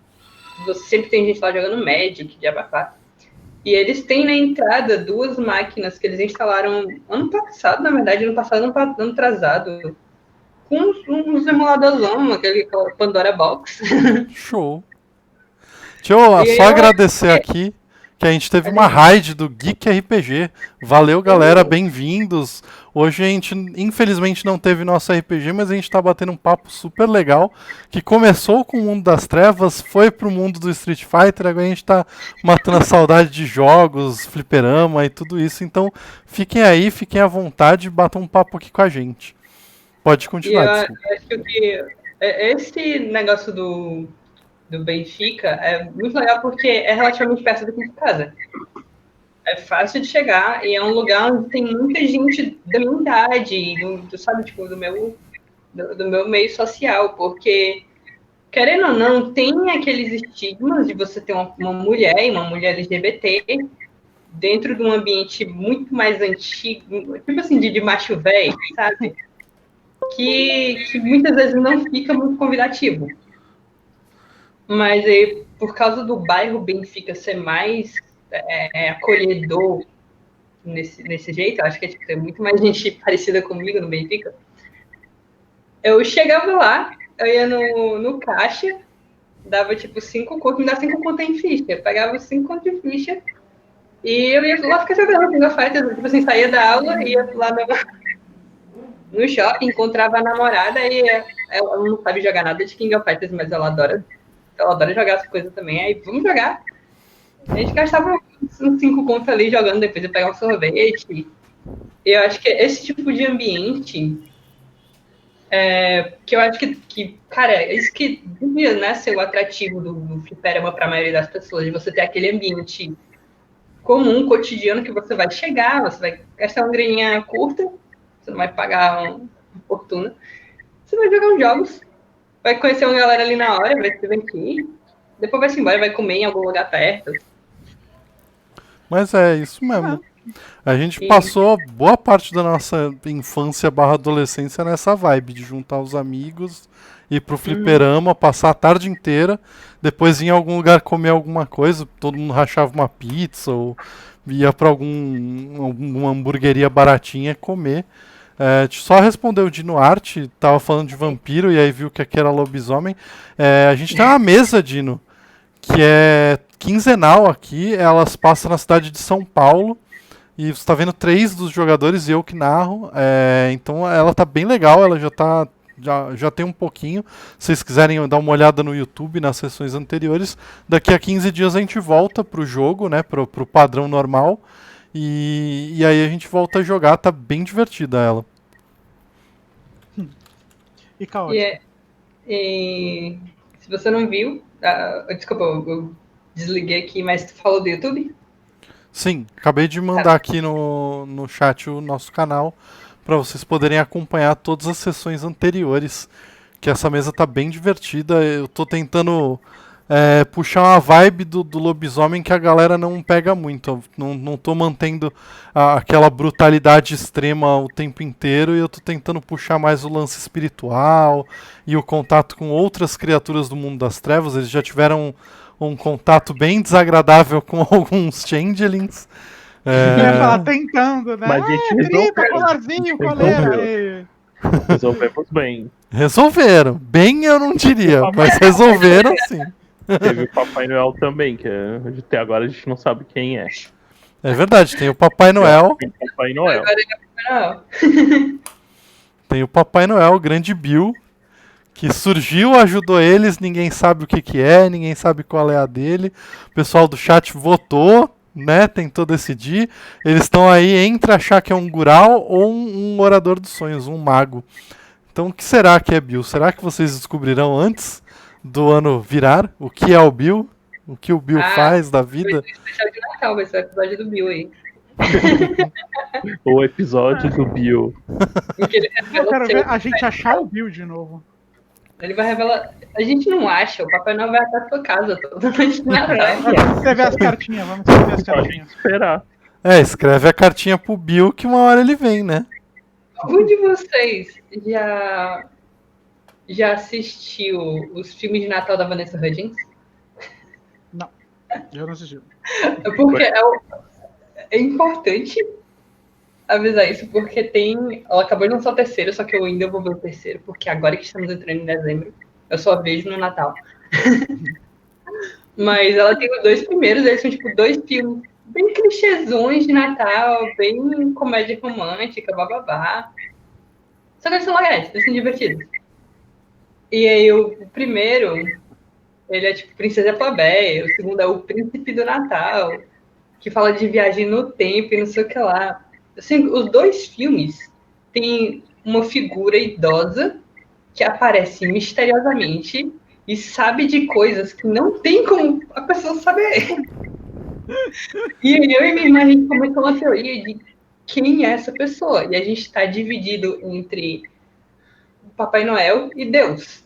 você sempre tem gente lá jogando Magic, de abafá. E eles têm na entrada 2 máquinas que eles instalaram ano passado, na verdade, ano atrasado, com uns emuladorzão, aquela Pandora Box. Show. Deixa eu só agradecer aqui que a gente teve uma raid do Geek RPG. Valeu, galera, bem-vindos. Hoje a gente, infelizmente, não teve nosso RPG, mas a gente tá batendo um papo super legal, que começou com o mundo das trevas, foi pro mundo do Street Fighter, agora a gente tá matando a saudade de jogos, fliperama e tudo isso. Então, fiquem aí, fiquem à vontade e batam um papo aqui com a gente. Pode continuar, eu acho que esse negócio do Benfica é muito legal porque é relativamente perto daqui de casa. É fácil de chegar e é um lugar onde tem muita gente da minha idade, sabe, tipo, do meu meio social, porque, querendo ou não, tem aqueles estigmas de você ter uma mulher e uma mulher LGBT dentro de um ambiente muito mais antigo, tipo assim, de macho velho, sabe? Que muitas vezes não fica muito convidativo. Mas aí, por causa do bairro Benfica ser mais acolhedor nesse jeito, acho que tem muito mais gente parecida comigo no Benfica. Eu chegava lá, eu ia no caixa, dava tipo 5 contos, me dá 5 contos em ficha. Eu pegava 5 contos de ficha e eu ia lá ficar jogando King of Fighters, tipo assim, saía da aula, ia lá no shopping, encontrava a namorada e ela não sabe jogar nada de King of Fighters, mas ela adora jogar as coisas também. Aí vamos jogar. A gente gastava uns 5 contos ali jogando, depois eu pegava um sorvete. E eu acho que esse tipo de ambiente, que eu acho que cara, é isso que devia, né, ser o atrativo do fliperama para a maioria das pessoas, de você ter aquele ambiente comum, cotidiano, que você vai chegar, você vai gastar uma graninha curta, você não vai pagar uma fortuna, você vai jogar uns jogos, vai conhecer uma galera ali na hora, vai se divertir, depois vai se embora, vai comer em algum lugar perto. Mas é isso mesmo. A gente passou boa parte da nossa infância / adolescência nessa vibe de juntar os amigos, ir pro fliperama, passar a tarde inteira, depois ir em algum lugar comer alguma coisa, todo mundo rachava uma pizza ou ia pra alguma hamburgueria baratinha comer. Só respondeu o Dino Arte, tava falando de vampiro e aí viu que aqui era lobisomem. A gente tem uma mesa, Dino, que é quinzenal aqui, elas passam na cidade de São Paulo. E você tá vendo 3 dos jogadores e eu que narro. Então ela tá bem legal, ela já tem um pouquinho. Se vocês quiserem dar uma olhada no YouTube nas sessões anteriores, daqui a 15 dias a gente volta pro jogo, né? Pro padrão normal. E aí a gente volta a jogar, tá bem divertida ela. E caótico. E se você não viu, desculpa, eu desliguei aqui, mas tu falou do YouTube? Sim, acabei de mandar aqui no chat o nosso canal para vocês poderem acompanhar todas as sessões anteriores, que essa mesa tá bem divertida. Eu tô tentando puxar uma vibe do lobisomem que a galera não pega muito. Eu não tô mantendo aquela brutalidade extrema o tempo inteiro e eu tô tentando puxar mais o lance espiritual e o contato com outras criaturas do mundo das trevas. Eles já tiveram um contato bem desagradável com alguns changelings. Eu ia falar tentando, né? Mas a gente tripa, colarzinho, coleira. Resolvemos bem. Resolveram. Bem eu não diria, mas resolveram sim. Teve o Papai Noel também, que até agora a gente não sabe quem é. É verdade, tem o Papai Noel. Papai Noel. Tem o Papai Noel, o grande Bill, que surgiu, ajudou eles, ninguém sabe o que é, ninguém sabe qual é a dele. O pessoal do chat votou, né? Tentou decidir. Eles estão aí entre achar que é um Gural ou um orador dos sonhos, um mago. Então o que será que é Bill? Será que vocês descobrirão antes do ano virar, o que é o Bill, o que o Bill faz da vida. Vai ser especial de Natal, vai ser o episódio do Bill aí. O episódio do Bill. Porque ele Eu revela quero seu- ver a gente achar o Bill de novo. Ele vai revelar. A gente não acha, o Papai Noel vai até a sua casa toda noite de Natal. Vamos escrever as cartinhas, vamos escrever as Pode cartinhas. esperar. Escreve a cartinha pro Bill que uma hora ele vem, né? Algum de vocês já assistiu os filmes de Natal da Vanessa Hudgens? Eu não assisti. Porque é importante avisar isso, porque ela acabou de lançar o terceiro, só que eu ainda vou ver o terceiro, porque agora que estamos entrando em dezembro, eu só vejo no Natal. Mas ela tem os dois primeiros, eles são tipo dois filmes bem clichêzões de Natal, bem comédia romântica, bababá. Só que eles são legais, eles são divertidos. E aí o primeiro, ele é tipo Princesa Plebeia, o segundo é o Príncipe do Natal, que fala de viagem no tempo e não sei o que lá. Assim, os dois filmes têm uma figura idosa que aparece misteriosamente e sabe de coisas que não tem como a pessoa saber. E eu e minha irmã, a gente começou uma teoria de quem é essa pessoa. E a gente está dividido entre Papai Noel e Deus.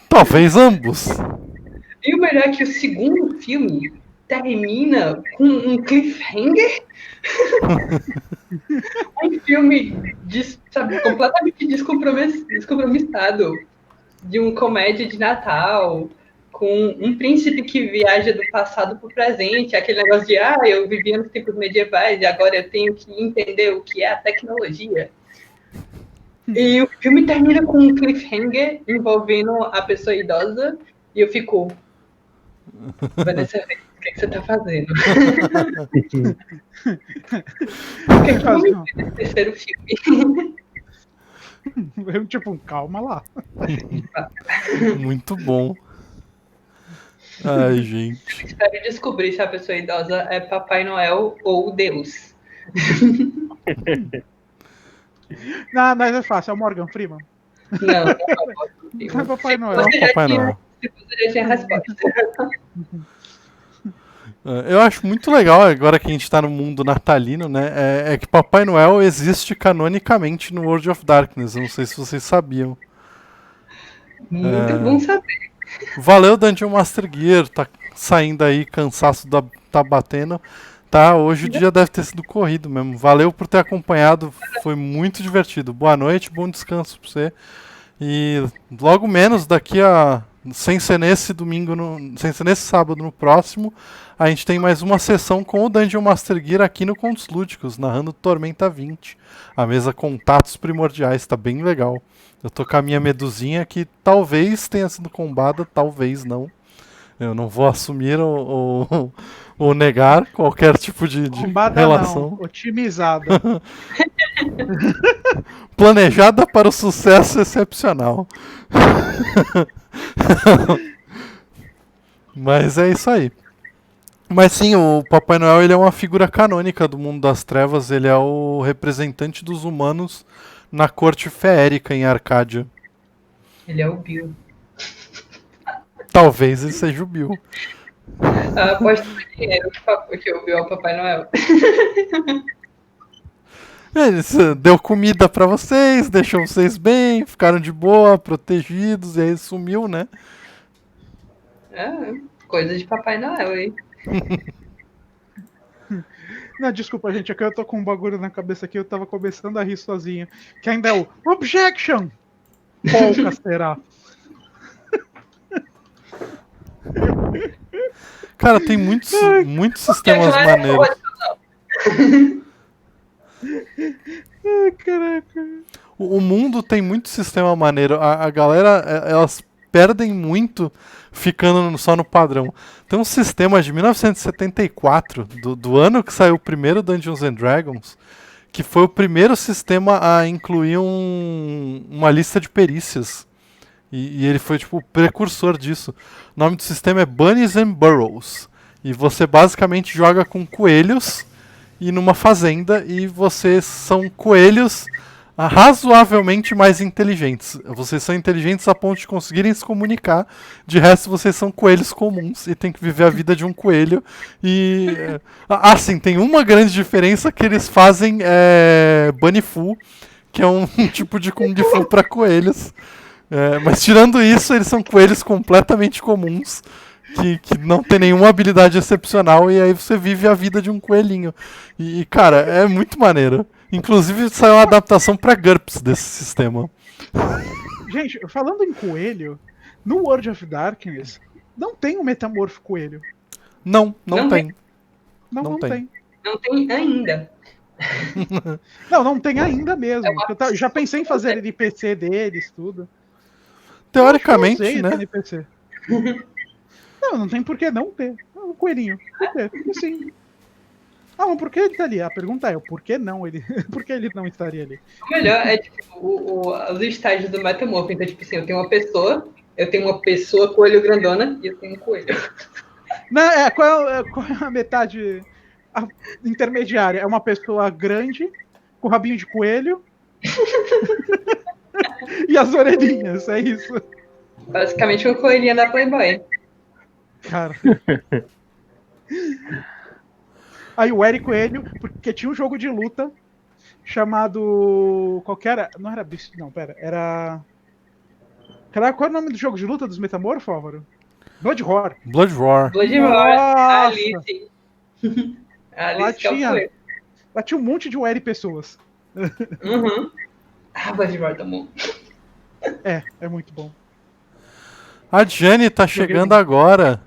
Talvez ambos. E o melhor é que o segundo filme termina com um cliffhanger. Um filme completamente descompromissado de uma comédia de Natal, com um príncipe que viaja do passado para o presente, aquele negócio de eu vivia nos tempos medievais e agora eu tenho que entender o que é a tecnologia. E o filme termina com um cliffhanger envolvendo a pessoa idosa e eu fico... Vanessa, o que você tá fazendo? Porque eu não entendo esse terceiro filme. Eu, tipo, calma lá. Muito bom. Ai, gente. Espero descobrir se a pessoa idosa é Papai Noel ou Deus. Não, mas é fácil, é o Morgan Freeman. Não, Não é Papai Noel. Não, Papai Noel. Você já tinha a resposta. Eu acho muito legal, agora que a gente tá no mundo natalino, né? É que Papai Noel existe canonicamente no World of Darkness. Eu não sei se vocês sabiam. Muito bom saber. Valeu, Dungeon Master Gear. Tá saindo aí, cansaço tá batendo. Tá, hoje o dia deve ter sido corrido mesmo. Valeu por ter acompanhado, foi muito divertido. Boa noite, bom descanso pra você. E logo menos daqui a... Sem ser nesse domingo, sem ser nesse sábado, no próximo, a gente tem mais uma sessão com o Dungeon Master Gear aqui no Contos Lúdicos, narrando Tormenta 20. A mesa Contatos Primordiais, tá bem legal. Eu tô com a minha medusinha que talvez tenha sido combada, talvez não. Eu não vou assumir ou negar qualquer tipo de Combada relação. não, otimizada. Planejada para o sucesso excepcional. Mas é isso aí. Mas sim, o Papai Noel ele é uma figura canônica do mundo das trevas. Ele é o representante dos humanos na corte feérica em Arcádia. Ele é o Bill. Talvez ele seja o Bill. Aposto no dinheiro que o Bill é o Papai Noel. Ele deu comida pra vocês, deixou vocês bem, ficaram de boa, protegidos, e aí sumiu, né? Coisa de Papai Noel aí. Não, desculpa, gente, é que eu tô com um bagulho na cabeça aqui, eu tava começando a rir sozinho. Que ainda é o Objection! Polka será? Cara, tem muitos sistemas maneiros. Ai, caraca. O mundo tem muito sistema maneiro. A galera, elas perdem muito ficando só no padrão. Tem um sistema de 1974, do ano que saiu o primeiro Dungeons and Dragons, que foi o primeiro sistema a incluir uma lista de perícias. E ele foi tipo o precursor disso. O nome do sistema é Bunnies and Burrows. E você basicamente joga com coelhos e numa fazenda, e vocês são coelhos razoavelmente mais inteligentes. Vocês são inteligentes a ponto de conseguirem se comunicar. De resto, vocês são coelhos comuns e tem que viver a vida de um coelho. E sim, tem uma grande diferença que eles fazem Bunny Fu, que é um tipo de Kung Fu para coelhos. Mas tirando isso, eles são coelhos completamente comuns. Que não tem nenhuma habilidade excepcional, e aí você vive a vida de um coelhinho. E cara, é muito maneiro. Inclusive saiu uma adaptação pra GURPS desse sistema. Gente, falando em coelho, no World of Darkness não tem um metamorfo coelho. Não Não tem. Não tem. tem. Não tem ainda. Não tem ainda mesmo. Eu já pensei em fazer NPC deles, tudo. Teoricamente, Eu usei né? esse NPC. Não tem por que não ter. O coelhinho. Por quê? Porque sim. Mas por que ele tá ali? A pergunta é, por que não ele? Por que ele não estaria ali? O melhor é, tipo, os estágios do metamorfo. Então, tipo assim, eu tenho uma pessoa coelho grandona e eu tenho um coelho. Qual é a metade intermediária? É uma pessoa grande, com rabinho de coelho e as orelhinhas, é isso. Basicamente, uma coelhinha da Playboy. Cara. Aí o Eric Coelho, porque tinha um jogo de luta chamado. Qual que era? Não era Beast, não, pera. Era. Caraca, qual é o nome do jogo de luta dos Metamorfos, Álvaro? Blood Roar. Blood Roar. Blood Roar, Alice. Alice que é o coelho. Lá tinha um monte de Wary pessoas. Uhum. Blood Roar tá bom. É muito bom. A Diane tá chegando agora.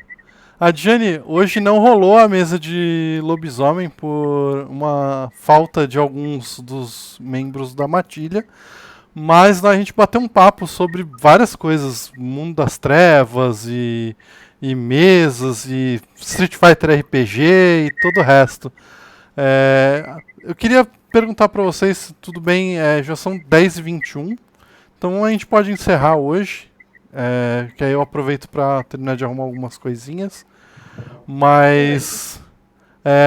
A Diane, hoje não rolou a mesa de lobisomem por uma falta de alguns dos membros da matilha, mas a gente bateu um papo sobre várias coisas, mundo das trevas e mesas e Street Fighter RPG e todo o resto. Eu queria perguntar pra vocês, tudo bem, já são 10h21, então a gente pode encerrar hoje. Que aí eu aproveito para terminar de arrumar algumas coisinhas. Mas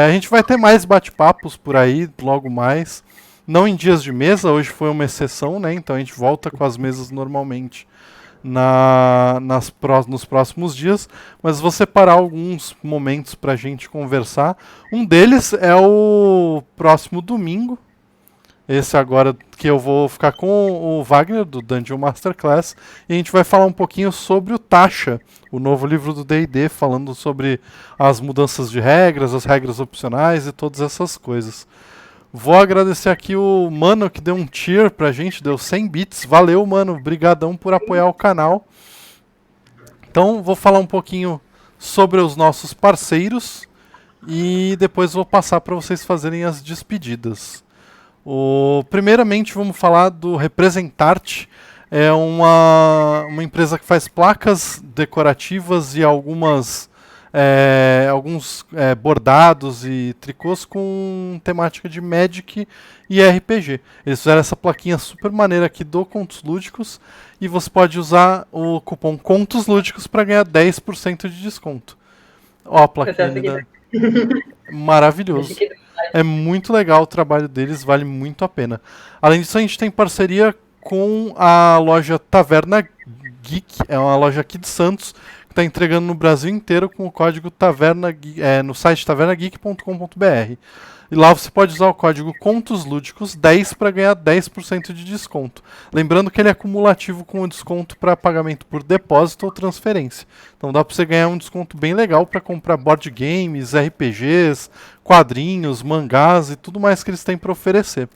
a gente vai ter mais bate-papos por aí, logo mais. Não em dias de mesa, hoje foi uma exceção, né? Então a gente volta com as mesas normalmente nos próximos dias. Mas vou separar alguns momentos para a gente conversar. Um deles é o próximo domingo. Esse agora que eu vou ficar com o Wagner, do Dungeon Masterclass, e a gente vai falar um pouquinho sobre o Tasha, o novo livro do D&D, falando sobre as mudanças de regras, as regras opcionais e todas essas coisas. Vou agradecer aqui o Mano que deu um tier pra gente, deu 100 bits. Valeu, Mano, brigadão por apoiar o canal. Então, vou falar um pouquinho sobre os nossos parceiros e depois vou passar para vocês fazerem as despedidas. Primeiramente vamos falar do Representarte. É uma empresa que faz placas decorativas e alguns bordados e tricôs com temática de Magic e RPG. Eles fizeram essa plaquinha super maneira aqui do Contos Lúdicos e você pode usar o cupom Contos Lúdicos para ganhar 10% de desconto. Ó a plaquinha. Maravilhoso. É muito legal o trabalho deles, vale muito a pena. Além disso, a gente tem parceria com a loja Taverna Geek, é uma loja aqui de Santos, que está entregando no Brasil inteiro com o código Taverna, no site tavernageek.com.br. E lá você pode usar o código CONTOSLúdicos10 para ganhar 10% de desconto. Lembrando que ele é cumulativo com o desconto para pagamento por depósito ou transferência. Então dá para você ganhar um desconto bem legal para comprar board games, RPGs, quadrinhos, mangás e tudo mais que eles têm para oferecer.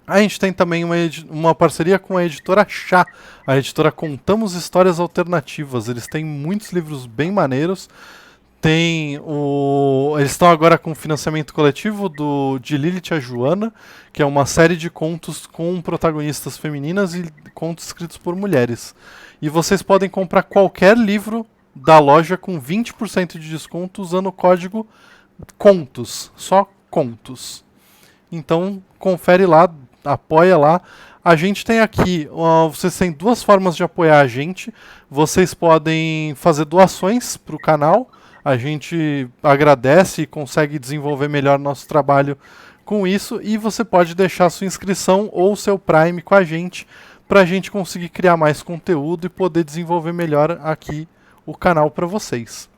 A gente tem também uma parceria com a editora Chá, a editora Contamos Histórias Alternativas. Eles têm muitos livros bem maneiros. Eles estão agora com financiamento coletivo de Lilith a Joana, que é uma série de contos com protagonistas femininas e contos escritos por mulheres. E vocês podem comprar qualquer livro da loja com 20% de desconto usando o código CONTOS, só CONTOS. Então confere lá, apoia lá. A gente tem aqui, vocês têm duas formas de apoiar a gente. Vocês podem fazer doações para o canal. A gente agradece e consegue desenvolver melhor nosso trabalho com isso, e você pode deixar sua inscrição ou seu Prime com a gente, para a gente conseguir criar mais conteúdo e poder desenvolver melhor aqui o canal para vocês.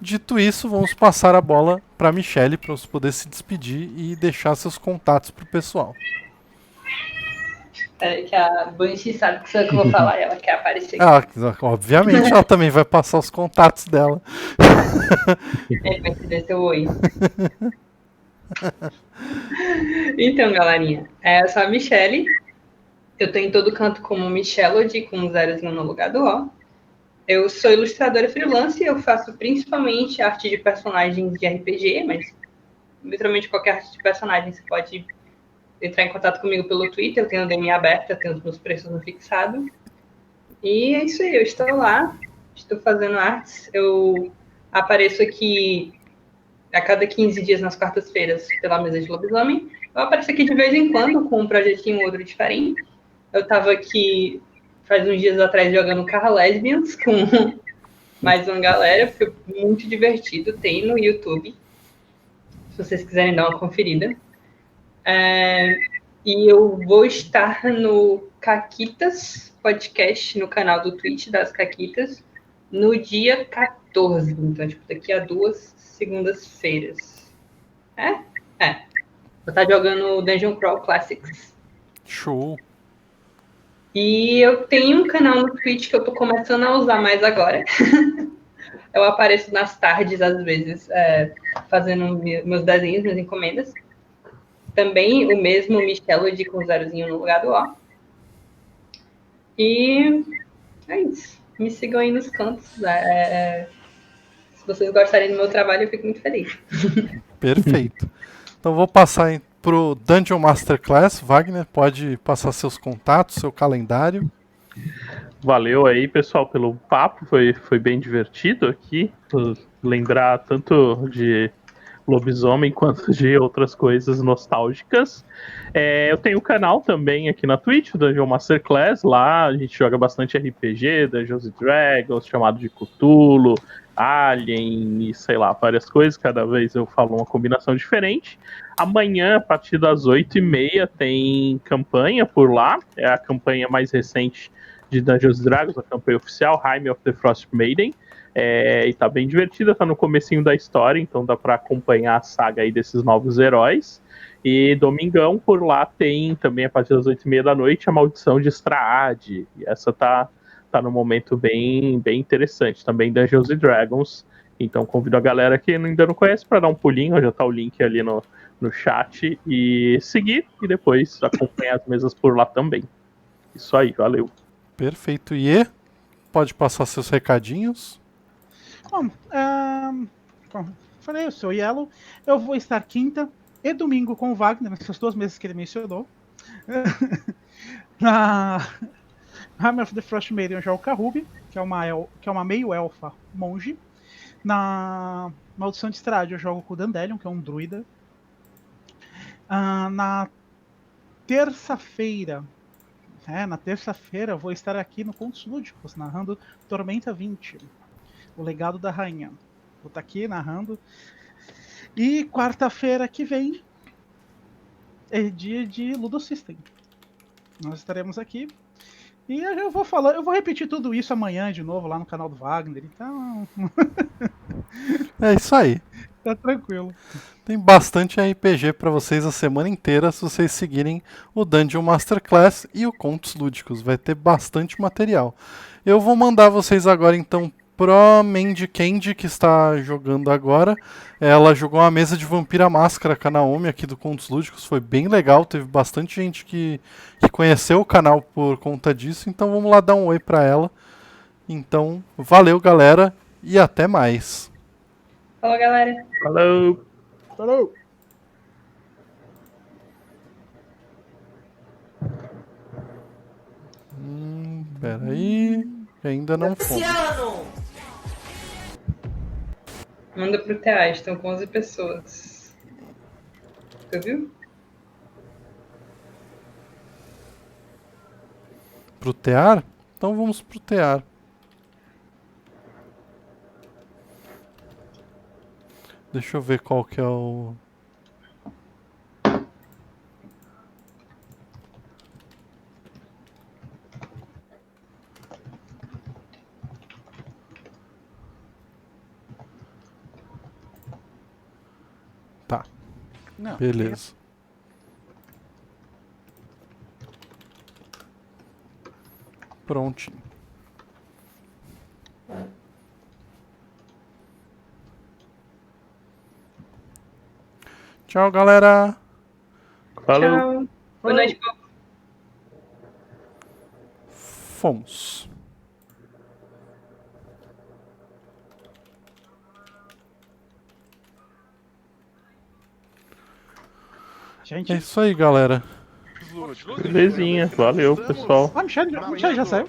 Dito isso, vamos passar a bola para a Michelle para você poder se despedir e deixar seus contatos para o pessoal. Peraí que a Banshee sabe que sou eu que vou falar e ela quer aparecer. Obviamente, ela também vai passar os contatos dela. Vai te dar seu oi. Então, galerinha, eu sou a Michelle. Eu tô em todo canto como Michelody, com um zerozinho no lugar do O. Eu sou ilustradora freelance, eu faço principalmente arte de personagens de RPG, mas literalmente qualquer arte de personagem você pode entrar em contato comigo pelo Twitter, eu tenho o DM aberto, eu tenho os meus preços no fixado. E é isso aí, eu estou lá, estou fazendo artes, eu apareço aqui a cada 15 dias nas quartas-feiras pela mesa de lobisomem. Eu apareço aqui de vez em quando com um projetinho ou outro diferente. Eu estava aqui faz uns dias atrás jogando Car Lesbians com mais uma galera, foi muito divertido, tem no YouTube, se vocês quiserem dar uma conferida. E eu vou estar no Caquitas Podcast, no canal do Twitch das Caquitas, no dia 14, então, tipo, daqui a 2 segundas-feiras. Vou estar jogando Dungeon Crawl Classics. Show! E eu tenho um canal no Twitch que eu tô começando a usar mais agora. Eu apareço nas tardes, às vezes, fazendo meus desenhos, minhas encomendas. Também o mesmo Michelody com zerozinho no lugar do O. E é isso. Me sigam aí nos cantos. Se vocês gostarem do meu trabalho, eu fico muito feliz. Perfeito. Então vou passar pro Dungeon Masterclass. Wagner, pode passar seus contatos, seu calendário. Valeu aí, pessoal, pelo papo. Foi bem divertido aqui. Lembrar tanto de lobisomem quanto de outras coisas nostálgicas. Eu tenho um canal também aqui na Twitch, o Dungeon Masterclass. Lá a gente joga bastante RPG, Dungeons & Dragons, chamado de Cthulhu, Alien e sei lá, várias coisas. Cada vez eu falo uma combinação diferente. Amanhã, a partir das 8h30, tem campanha por lá. É a campanha mais recente de Dungeons & Dragons, a campanha oficial, Rime of the Frost Maiden. E tá bem divertida, tá no comecinho da história, então dá pra acompanhar a saga aí desses novos heróis. E domingão, por lá, tem também, a partir das 8h30 da noite, a Maldição de Strahd. E essa tá num momento bem interessante. Também Dungeons & Dragons. Então convido a galera que ainda não conhece para dar um pulinho, já tá o link ali no chat, e seguir, e depois acompanhar as mesas por lá também. Isso aí, valeu. Perfeito. E pode passar seus recadinhos. Bom, falei, eu sou o Yellow. Eu vou estar quinta e domingo com o Wagner, nessas 2 mesas que ele mencionou. Na Hammer of the Frost Maiden eu jogo o Karubi, que é uma meio-elfa monge. Na Maldição de Strahd eu jogo com o Dandelion, que é um druida. Na terça-feira eu vou estar aqui no Contos Lúdicos, narrando Tormenta 20, o legado da rainha. Vou estar aqui narrando. E quarta-feira que vem é dia de Ludo System. Nós estaremos aqui. E eu vou repetir tudo isso amanhã de novo lá no canal do Wagner. Então. É isso aí. Tá tranquilo. Tem bastante RPG para vocês a semana inteira se vocês seguirem o Dungeon Masterclass e o Contos Lúdicos. Vai ter bastante material. Eu vou mandar vocês agora então pro Mandy Candy, que está jogando agora. Ela jogou uma mesa de Vampira Máscara com a Naomi aqui do Contos Lúdicos. Foi bem legal, teve bastante gente que conheceu o canal por conta disso. Então vamos lá dar um oi para ela. Então, valeu galera e até mais. Falou, galera. Falou! Falou! Peraí, ainda não foi. Manda pro TA, estão com 11 pessoas. Tu viu? Pro tear? Então vamos pro tear. Deixa eu ver qual que é o... Não. Beleza. Prontinho. Tchau, galera. Falou. Tchau. Boa noite, povo. Fomos. Gente, É isso aí, galera. Belezinha. Valeu, pessoal. Michelle já saiu.